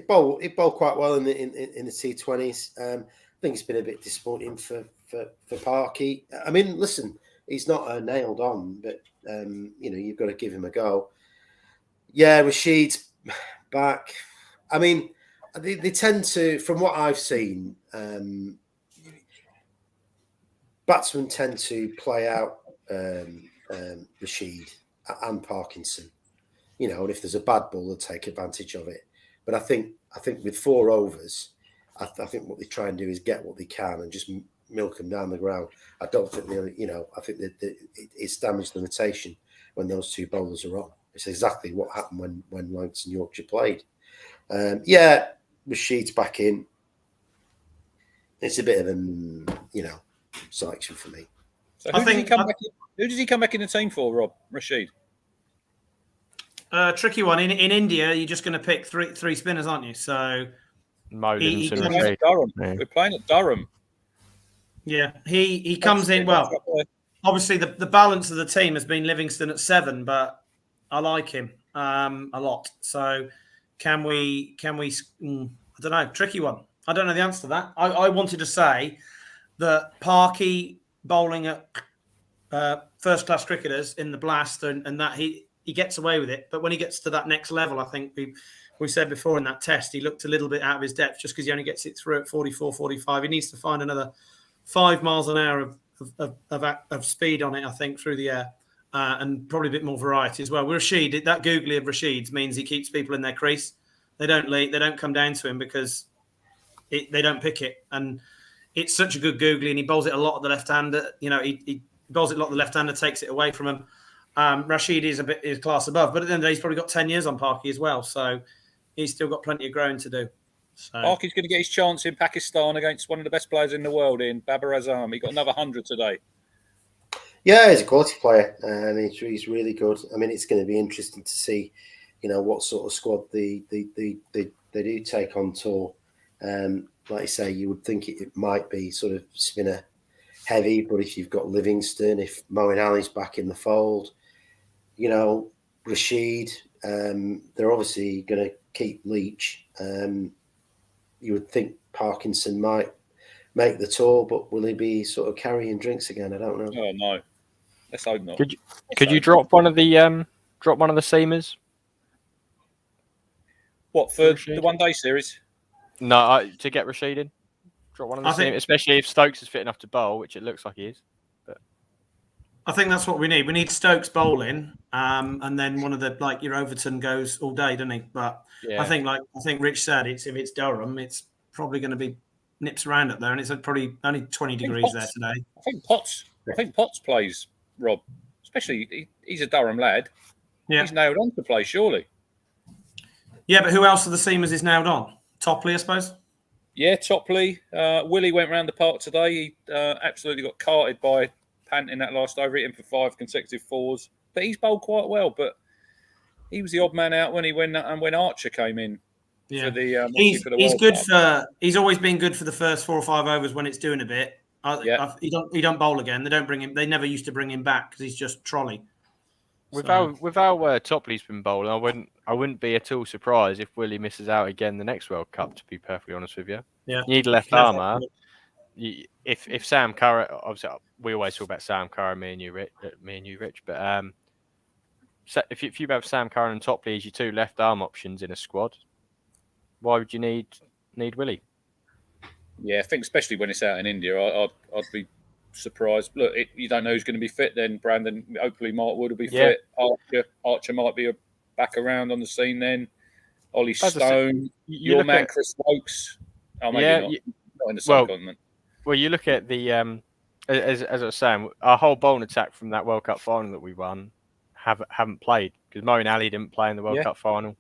bowled quite well in the T20s. I think it's been a bit disappointing for Parky. I mean, listen, he's not nailed on, but you've got to give him a go. Yeah, Rashid's back. I mean, they tend to, from what I've seen, batsmen tend to play out Rashid and Parkinson. and if there's a bad ball, they'll take advantage of it. But I think with 4 overs, I think what they try and do is get what they can and just milk them down the ground. I don't think I think that it's damage limitation when those 2 bowlers are on. It's exactly what happened when Langston Yorkshire played. Rashid's back in. It's a bit of a selection for me. So who does he come back in the team for, Rob? Rashid? Tricky one. In India, you're just going to pick three spinners, aren't you? So Mo Livingston, we're playing at Durham. Yeah. We're playing at Durham. Yeah, he comes in well. Obviously, the balance of the team has been Livingston at 7, but I like him a lot. So can we? I don't know. Tricky one. I don't know the answer to that. I wanted to say that Parky bowling at first-class cricketers in the Blast and that he gets away with it. But when he gets to that next level, I think we said before in that test, he looked a little bit out of his depth just because he only gets it through at 44, 45. He needs to find another 5 miles an hour of speed on it, I think, through the air. And probably a bit more variety as well. With Rashid, that googly of Rashid's means he keeps people in their crease. They don't come down to him because they don't pick it. And it's such a good googly, and he bowls it a lot at the left-hander. He bowls it a lot at the left-hander, takes it away from him. Rashid is class above, but at the end of the day, he's probably got 10 years on Parky as well. So he's still got plenty of growing to do. So Parky's going to get his chance in Pakistan against one of the best players in the world in Babar Azam. He got another 100 today. Yeah, he's a quality player. He's really good. I mean, it's going to be interesting to see, what sort of squad they do take on tour. Like you say, you would think it might be sort of spinner heavy, but if you've got Livingston, if Moeen Ali's back in the fold, Rashid, they're obviously going to keep Leach. You would think Parkinson might make the tour, but will he be sort of carrying drinks again? I don't know. Oh no, let's hope not. Could you drop one of the seamers? What for the 1-day series? No, to get Rashid in. Drop one of the seamers, especially if Stokes is fit enough to bowl, which it looks like he is. But I think that's what we need. We need Stokes bowling, and then one of your Overton goes all day, doesn't he? But yeah. I think Rich said, if it's Durham, it's probably going to be nips around up there, and it's probably only 20 degrees there today. I think Potts plays, Rob. Especially he's a Durham lad. Yeah. He's nailed on to play, surely. Yeah, but who else of the seamers is nailed on? Topley, I suppose. Yeah, Topley. Willie went round the park today. He absolutely got carted by Pant in that last over. Hit him for 5 consecutive 4s. But he's bowled quite well. But he was the odd man out when Archer came in. Yeah, for the, he's good Cup. He's always been good for the first 4 or 5 overs when it's doing a bit. He don't bowl again. They don't bring him. They never used to bring him back because he's just trolley. With how Topley's been bowling, I wouldn't be at all surprised if Willie misses out again the next World Cup. To be perfectly honest with you, yeah, you need a left armour. If Sam Curran, obviously we always talk about Sam Curran, me and you, Rich, but if you have Sam Curran and Topley as your 2 left arm options in a squad, why would you need Willie? Yeah, I think especially when it's out in India, I'd be surprised. Look, you don't know who's going to be fit then, Brandon. Hopefully Mark Wood will be fit. Archer might be back around on the scene then. Ollie Stone, your man Chris Stokes. Oh, maybe not in the subcontinent. Well, you look at the as I was saying, our whole bowling attack from that World Cup final that we won haven't played because Moeen Ali didn't play in the World Cup final.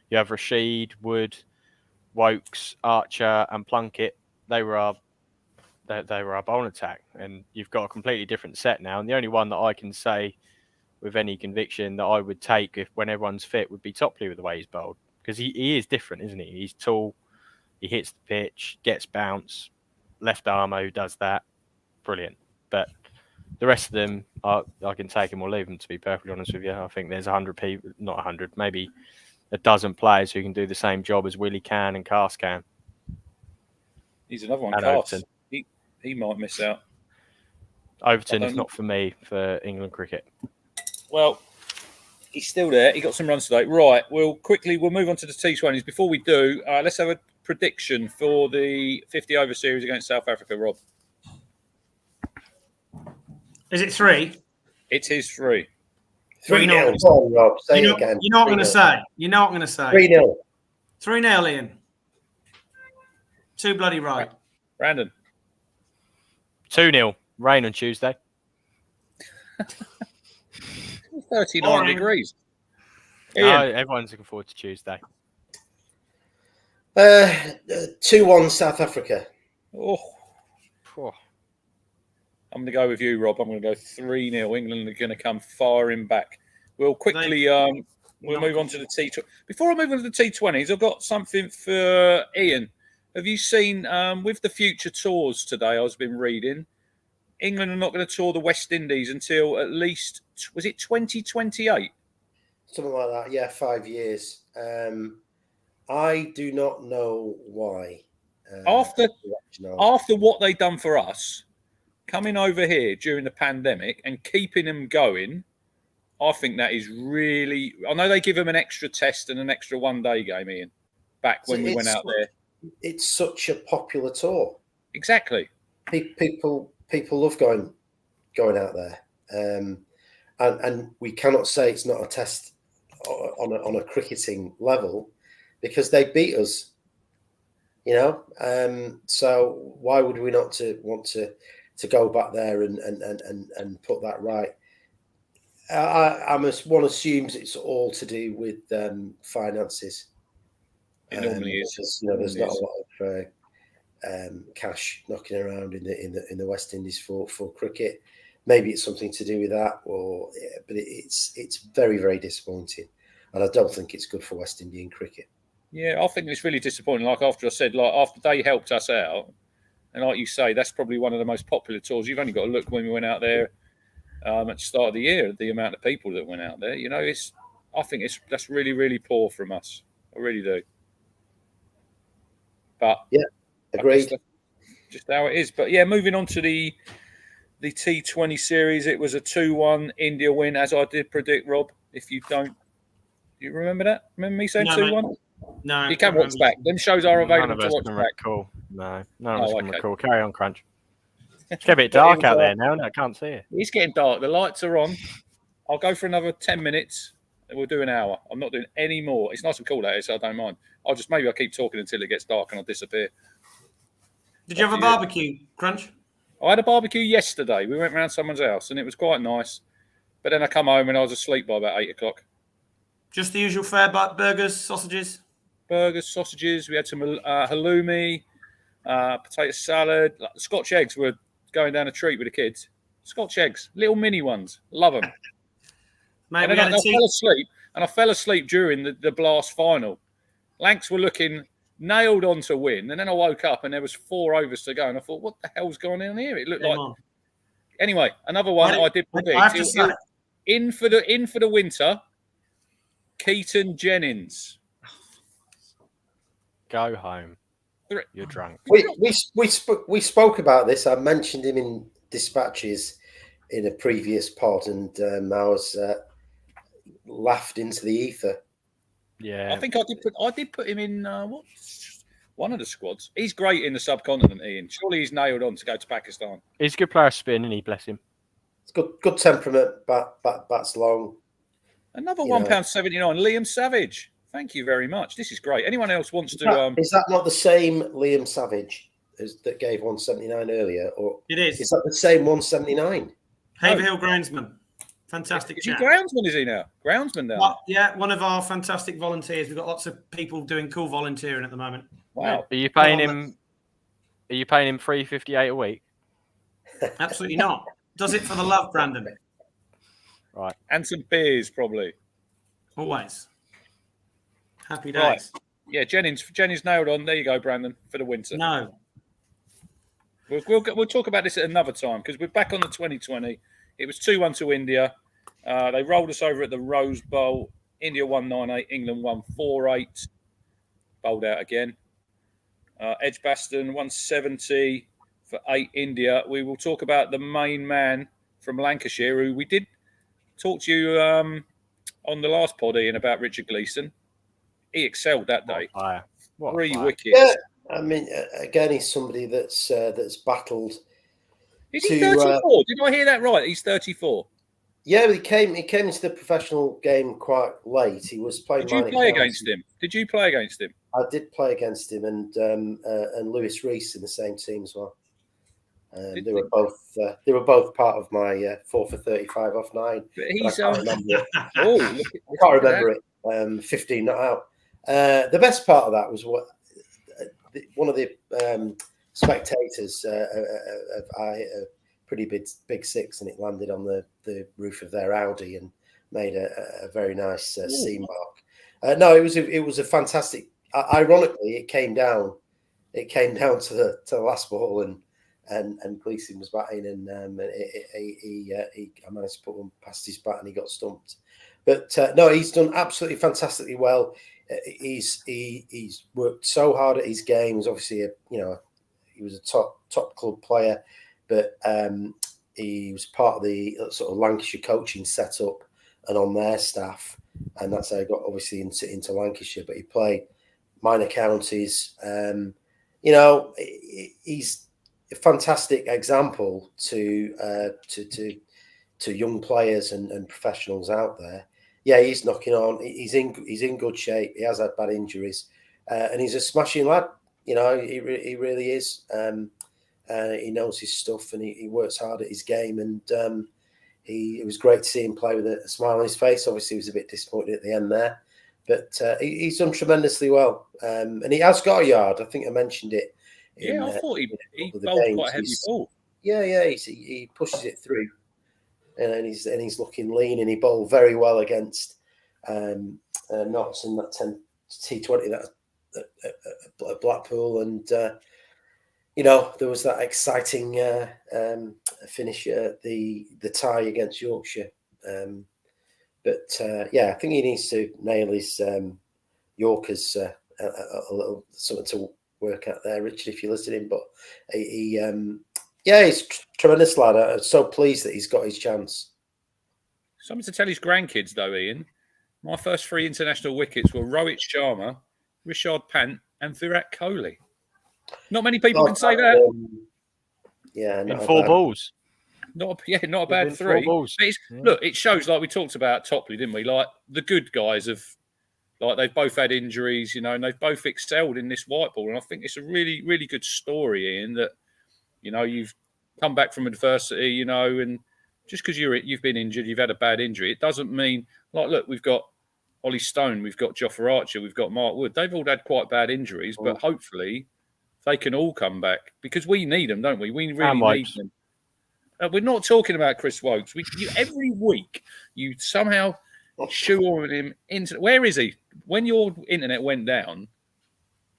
You have Rashid, Wood, Wokes, Archer, and Plunkett. They were our bowling attack, and you've got a completely different set now. And the only one that I can say with any conviction that I would take when everyone's fit would be Topley with the way he's bowled, because he is different, isn't he? He's tall, he hits the pitch, gets bounce, left armour who does that, brilliant. But the rest of them, I can take them or leave them. To be perfectly honest with you, I think there's 100 people, not 100, maybe a dozen players who can do the same job as Willie can and Cast can. He's another one. Cast. He might miss out. Overton is not for me for England cricket. Well, he's still there. He got some runs today. Right. We'll move on to the T20s. Before we do, let's have a prediction for the 50 over series against South Africa, Rob. Is it 3? It is 3. 3-0. Go on, Rob. Say it again. You know what I'm going to say. You know what I'm going to say. 3-0. 3-0, Ian. Too bloody right. Brandon. 2-0. Rain on Tuesday. 39 degrees. No, everyone's looking forward to Tuesday. 2-1 South Africa. Oh. I'm going to go with you, Rob. I'm going to go 3-0. England are going to come firing back. We'll quickly we'll move on to the T20. Before I move on to the T20s, I've got something for Ian. Have you seen with the future tours today? I've been reading. England are not going to tour the West Indies until at least, was it 2028? Something like that. Yeah, 5 years. I do not know why. After what they've done for us, coming over here during the pandemic and keeping them going, I think that is really... I know they give them an extra test and an extra one-day game, Ian, back when we went out there. It's such a popular tour. Exactly. People love going out there. And we cannot say it's not a test on a cricketing level because they beat us. You know, so why would we not want to go back there and put that right? One assumes it's all to do with finances. It normally is. Because, there's not a lot of cash knocking around in the West Indies for cricket. Maybe it's something to do with that, but it's very, very disappointing, and I don't think it's good for West Indian cricket. Yeah, I think it's really disappointing. Like after I said, after they helped us out, and like you say, that's probably one of the most popular tours. You've only got to look when we went out there at the start of the year, the amount of people that went out there. I think that's really, really poor from us. I really do. But yeah, agreed. Just how it is. But yeah, moving on to the T20 series, it was a 2-1 India win, as I did predict, Rob. If you don't, you remember that? Remember me saying 2-1? No, you can watch back. Them shows are available to watch back. Cool. No, none of us can recall. Carry on, Crunch. It's getting a bit dark out there now, and I can't see it. It's getting dark. The lights are on. I'll go for another 10 minutes, and we'll do an hour. I'm not doing any more. It's nice and cool out here, so I don't mind. I'll keep talking until it gets dark, and I'll disappear. Did you have a barbecue, Crunch? I had a barbecue yesterday. We went round someone's house, and it was quite nice. But then I come home, and I was asleep by about 8 o'clock. Just the usual fare, burgers, sausages? Burgers, sausages. We had some halloumi, potato salad. Scotch eggs were going down a treat with the kids. Scotch eggs, little mini ones. Love them. Mate, and then I fell asleep during the Blast final. Lancs were looking nailed on to win, and then I woke up and there was 4 overs to go, and I thought, what the hell's going on here? It looked like... Anyway, another one I did predict. I have to say... In for the winter, Keaton Jennings. Go home. You're drunk. We spoke about this. I mentioned him in dispatches in a previous pod, and I was laughed into the ether. Yeah, I think I did put him in one of the squads. He's great in the subcontinent, Ian. Surely he's nailed on to go to Pakistan. He's a good player spin, and he bless him. It's good temperament. Bats long. Another £1.79. Liam Savage. Thank you very much. This is great. Anyone else wants to? Is that not the same Liam Savage that gave 179 earlier, or it is? Is that the same 179? Haverhill groundsman, fantastic. Is he groundsman? Is he now groundsman now? Yeah, one of our fantastic volunteers. We've got lots of people doing cool volunteering at the moment. Wow. Are you paying him? Are you paying him $3.58 a week? Absolutely not. Does it for the love, Brandon. Right. And some beers, probably. Always. Happy days. Right. Yeah, Jennings nailed on. There you go, Brandon, for the winter. No. We'll talk about this at another time because we're back on the 2020. It was 2-1 to India. They rolled us over at the Rose Bowl. India won 9-8. England won 4-8. Bowled out again. Edgbaston 170 for 8 India. We will talk about the main man from Lancashire, who we did talk to you on the last pod, Ian, about Richard Gleeson. He excelled that day. What 3 wickets. Yeah, I mean, again, he's somebody that's battled. Is he 34? Did I hear that right? He's 34. Yeah, he came into the professional game quite late. He was playing. Did you play against him? Did you play against him? I did play against him and Lewis Reese in the same team as well. They were both part of my 4 for 35 off 9. But he's I can't remember it. I can't remember it. 15 not out. The best part of that was one of the spectators. I hit a pretty big six, and it landed on the roof of their Audi and made a very nice C mark. No, it was a fantastic. Ironically, it came down to the last ball, and Gleeson was batting, and I managed to put one past his bat, and he got stumped. But no, he's done absolutely fantastically well. He's worked so hard at his game. He's obviously he was a top club player, but he was part of the sort of Lancashire coaching setup and on their staff, and that's how he got obviously into Lancashire. But he played minor counties. He's a fantastic example to young players and professionals out there. Yeah, he's knocking on. He's in good shape. He has had bad injuries, and he's a smashing lad. He really is. He knows his stuff, and he works hard at his game. And it was great to see him play with a smile on his face. Obviously, he was a bit disappointed at the end there, but he's done tremendously well. And he has got a yard. I think I mentioned it. I thought he bowled quite a heavy ball. Yeah. He pushes it through, and he's looking lean, and he bowled very well against Notts in that T20 that at Blackpool, and there was that exciting finish at the tie against Yorkshire. But I think he needs to nail his Yorkers a little something to work out there, Richard, if you're listening. But he's tremendous lad. I'm so pleased that he's got his chance. Something to tell his grandkids, though, Ian. My first 3 international wickets were Rohit Sharma, Rishad Pant, and Virat Kohli. Not many people can say that. In 4 balls. Not a bad 3. Look, it shows, like we talked about Topley, didn't we? Like the good guys they've both had injuries, and they've both excelled in this white ball. And I think it's a really, really good story, Ian, that, you've come back from adversity, and just because you've been injured, you've had a bad injury, it doesn't mean, look, we've got Ollie Stone, we've got Jofra Archer, we've got Mark Wood. They've all had quite bad injuries, but hopefully they can all come back because we need them, don't we? We really need them. We're not talking about Chris Wokes. Every week you somehow shoehorn him into. Where is he? When your internet went down,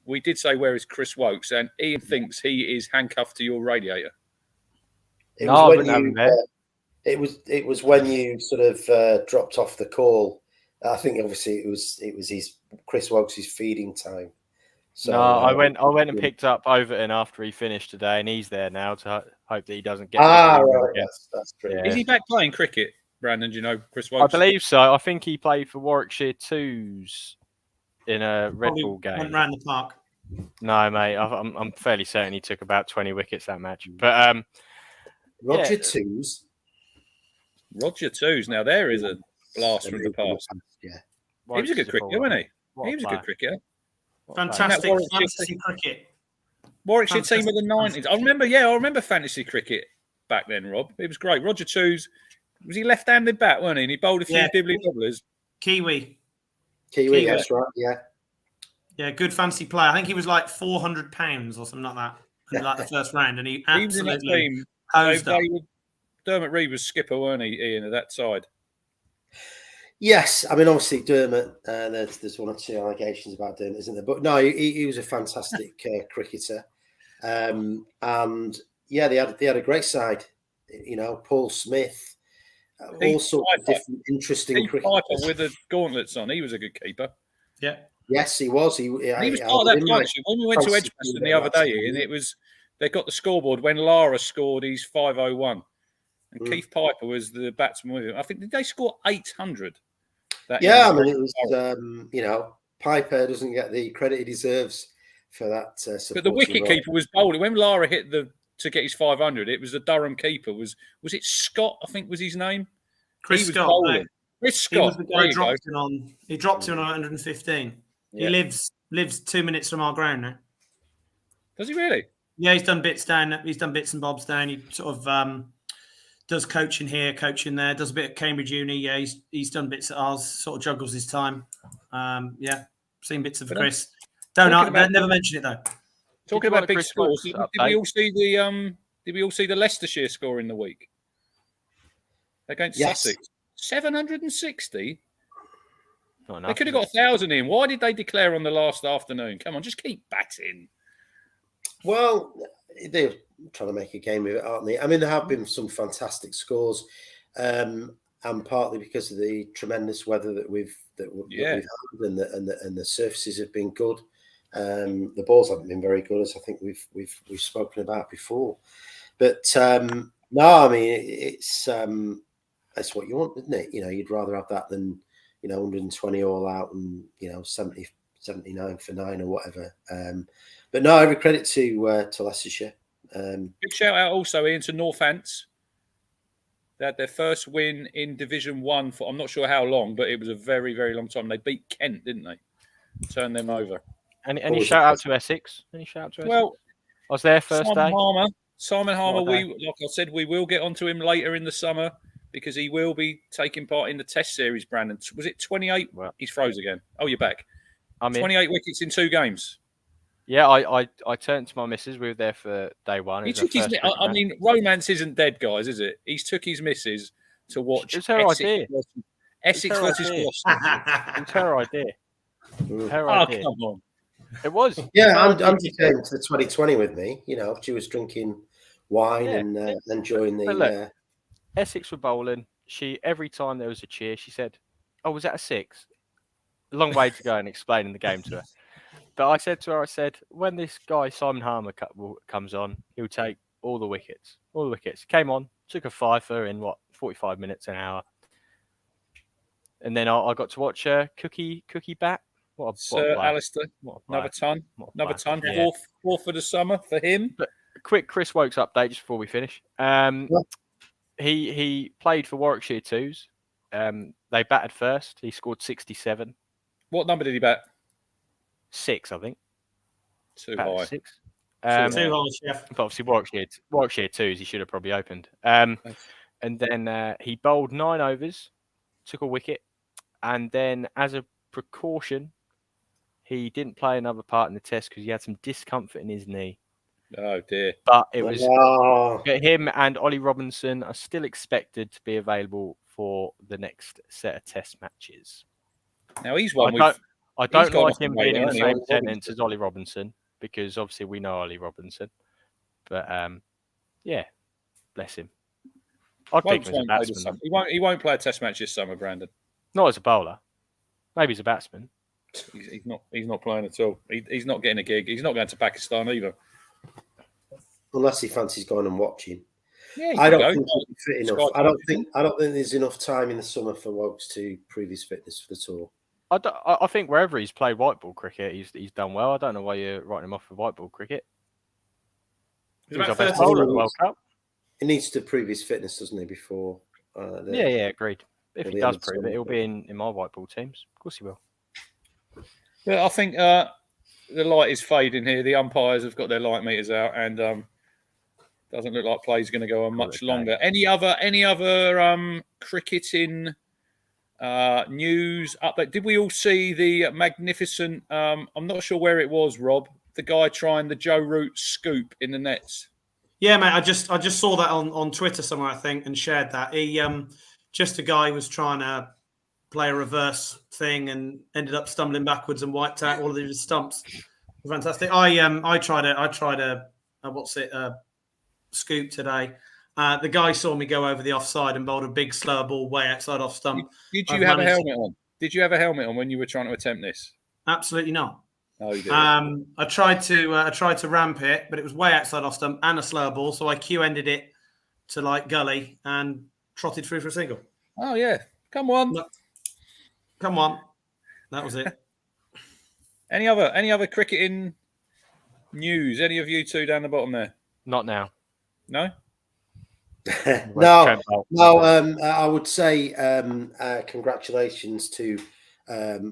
we did say, "Where is Chris Wokes?" And Ian thinks he is handcuffed to your radiator. It was when you sort of dropped off the call. I think obviously it was his Chris Wokes' feeding time. So, I went and picked up Overton after he finished today, and he's there now to hope that he doesn't get. Right, that's true. Yeah. Is he back playing cricket, Brandon? Do you know Chris Wokes? I believe so. I think he played for Warwickshire Twos in a Red Bull game. Went round the park. No, mate. I'm fairly certain he took about 20 wickets that match. But Roger Twos. Roger Twos. Now there is a blast from the past. Yeah, he was a good cricketer, wasn't he? He was a good cricketer. Fantastic fantasy cricket. Warwickshire team of the 90s. I remember fantasy cricket back then, Rob. It was great. Roger Twos, was he left-handed bat, wasn't he? And he bowled a few dibbly-dobblers. Kiwi, that's right, yeah. Yeah, good fancy player. I think he was like £400 or something like that in like the first round, and he absolutely hosed up. Dermot Reed was skipper, weren't he, Ian, at that side? Yes, I mean obviously Dermot. There's 1 or 2 allegations about Dermot, isn't there? But no, he was a fantastic cricketer, and yeah, they had a great side. Paul Smith, all sorts of different interesting cricketers. Piper with the gauntlets on, he was a good keeper. Yeah. Yes, he was. He was part of that partnership. When we went to Edgbaston the other day, Ian, they got the scoreboard when Lara scored his 501, and Keith Piper was the batsman with him. I think did they score 800? Yeah, I mean it was. Piper doesn't get the credit he deserves for that. But the wicket keeper was bowling when Lara hit to get his 500. It was the Durham keeper. Was it Scott? I think was his name. Chris He was Scott. bowling. No, Chris he was Scott. the There guy you go. He dropped him on 115. Yeah. He lives 2 minutes from our ground now. Does he really? Yeah, he's done bits down. He's done bits and bobs down. He sort of does coaching here, coaching there. Does a bit at Cambridge Uni. Yeah, he's done bits at ours. Sort of juggles his time. Yeah, seen bits of Chris. Never mention it though. Talking about big Chris scores, Stokes did we all see the Did we all see the Leicestershire score in the week against Sussex? 760. They could have got 1,000 in. Why did they declare on the last afternoon? Come on, just keep batting. Well, they're trying to make a game of it, aren't they? I mean, there have been some fantastic scores, and partly because of the tremendous weather that we've had, and the surfaces have been good. The balls haven't been very good, as I think we've spoken about before. But no, I mean it's what you want, isn't it? You'd rather have that than 120 all out and 70, 79 for 9 or whatever. But no, every credit to Leicestershire. Big shout out also, Ian, to Northants. They had their first win in Division 1 for I'm not sure how long, but it was a very, very long time. They beat Kent, didn't they? Turned them over. Any shout out to Essex? Well, I was there first day. Simon Harmer, like I said, we will get onto him later in the summer because he will be taking part in the Test series, Brandon. Was it 28? Well, he's froze again. Oh, you're back. 28 wickets in 2 games. Yeah, I turned to my missus. We were there for day one. He took his. I mean, romance isn't dead, guys, is it? He's took his missus to watch. It's her idea. Essex versus Gloucester. It's her idea. Her idea. Come on. It was. Yeah, Andy came to the 2020 with me. She was drinking wine and enjoying the. Look, Essex were bowling. Every time there was a cheer, she said, "Oh, was that a 6?" A long way to go in explaining the game to her. But I said to her, when this guy Simon Harmer comes on, he'll take all the wickets. All the wickets. Came on, took a 5 in 45 minutes, an hour, and then I got to watch Cookie bat. Sir Alistair, another ton. Yeah. Fourth for the summer for him. But a quick Chris Wokes update just before we finish. He played for Warwickshire Twos. They batted first. He scored 67. What number did he bat? 6, I think. Too high. 6. Too high, chef. But obviously Warwickshire Twos, he should have probably opened. And then he bowled 9 overs, took a wicket, and then as a precaution, he didn't play another part in the test because he had some discomfort in his knee. Oh dear! But it was him and Ollie Robinson are still expected to be available for the next set of test matches. Now he's one. I don't like him being in the same sentence as Ollie Robinson because obviously we know Ollie Robinson. But yeah, bless him. I'd pick him as a batsman. He won't play a test match this summer, Brandon. Not as a bowler. Maybe as a batsman. He's not playing at all. He's not getting a gig. He's not going to Pakistan either. Unless he fancies going and watching. Yeah, I don't think he'll be fit enough. I don't think there's enough time in the summer for Wokes to prove his fitness for the tour. I think wherever he's played white ball cricket, he's done well. I don't know why you're writing him off for white ball cricket. He's our best bowler at the World Cup. He needs to prove his fitness, doesn't he, before... agreed. If he does prove it, he'll be in my white ball teams. Of course he will. Yeah, I think the light is fading here. The umpires have got their light meters out and doesn't look like play's going to go on much longer. Any other cricketing news update? Did we all see the magnificent, I'm not sure where it was, Rob, the guy trying the Joe Root scoop in the nets? Yeah, mate, I just saw that on Twitter somewhere, I think, and shared that. He just a guy was trying to play a reverse thing and ended up stumbling backwards and wiped out all of his stumps. Fantastic. I tried a scoop today. The guy saw me go over the offside and bowled a big slow ball way outside off stump. Did you have a helmet on? Did you have a helmet on when you were trying to attempt this? Absolutely not. Oh, you did. I tried to ramp it, but it was way outside off stump and a slow ball, so I Q-ended it to like gully and trotted through for a single. Oh yeah, come on. That was it. Any other cricketing news? Any of you two down the bottom there? Not now. No. No. I would say congratulations to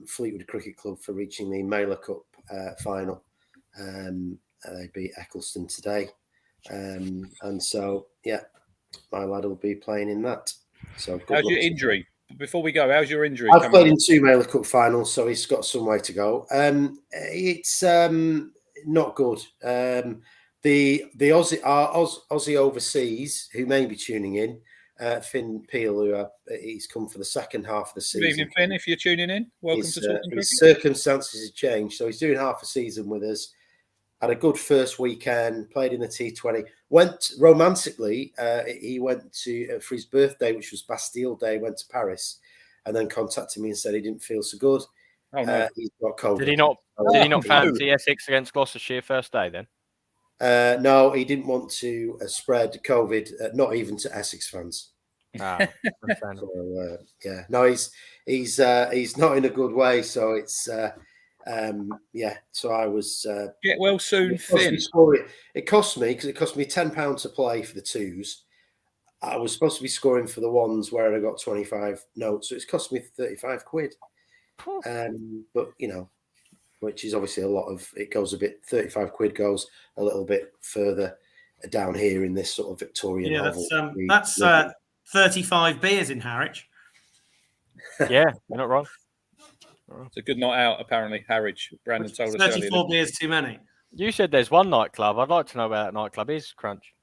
Fleetwood Cricket Club for reaching the Mailer Cup final. They beat Eccleston today, and so yeah, my lad will be playing in that. So how's your injury? Before we go, how's your injury? I've played in 2 Mailer Cup finals, so he's got some way to go. It's not good. The Aussie overseas who may be tuning in, Finn Peel, he's come for the second half of the season. Good evening, Finn. If you're tuning in, welcome to Talking Cricket. His circumstances have changed, so he's doing half a season with us. Had a good first weekend, played in the T20. Went romantically, he went to for his birthday, which was Bastille Day. Went to Paris, and then contacted me and said he didn't feel so good. Oh no, he's got COVID. Did he not fancy Essex against Gloucestershire first day then? No, he didn't want to spread COVID, not even to Essex fans. So, yeah, no, he's not in a good way. So it's so I was get well soon, Finn. It cost me because it cost me £10 to play for the twos. I was supposed to be scoring for the ones where I got 25 notes, so it's cost me 35 quid. But you know, which is obviously a lot of. It goes a bit. 35 quid goes a little bit further down here in this sort of Victorian. Yeah, that's 35 beers in Harwich. Yeah, you're not wrong. It's a good night out, apparently, Harwich. Brandon told us 34 beers too many. You said there's one nightclub. I'd like to know where that nightclub is, Crunch.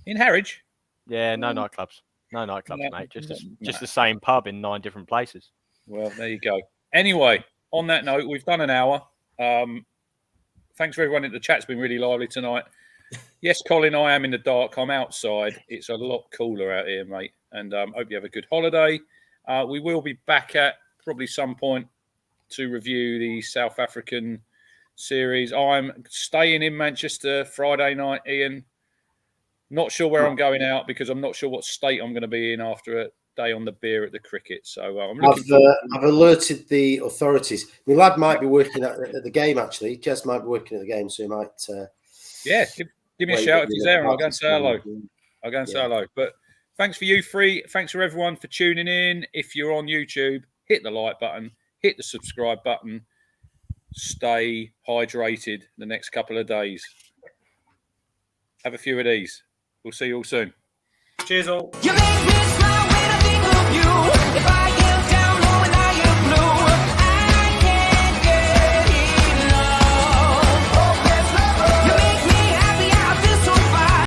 In Harwich? Yeah, no nightclubs. No nightclubs, mate. Just the same pub in 9 different places. Well, there you go. Anyway, on that note, we've done an hour. Thanks for everyone in the chat. It's been really lively tonight. Yes, Colin, I am in the dark. I'm outside. It's a lot cooler out here, mate. And hope you have a good holiday. We will be back at probably some point to review the South African series. I'm staying in Manchester Friday night, Ian. Not sure where I'm going out because I'm not sure what state I'm going to be in after a day on the beer at the cricket. So I've alerted the authorities. My lad might be working at the game, actually. Jez might be working at the game, so he might... give me a shout if he's there and I'll go and say hello. I'll go and say hello. But thanks for you three. Thanks for everyone for tuning in. If you're on YouTube, hit the like button, hit the subscribe button. Stay hydrated the next couple of days. Have a few of these. We'll see you all soon. Cheers all.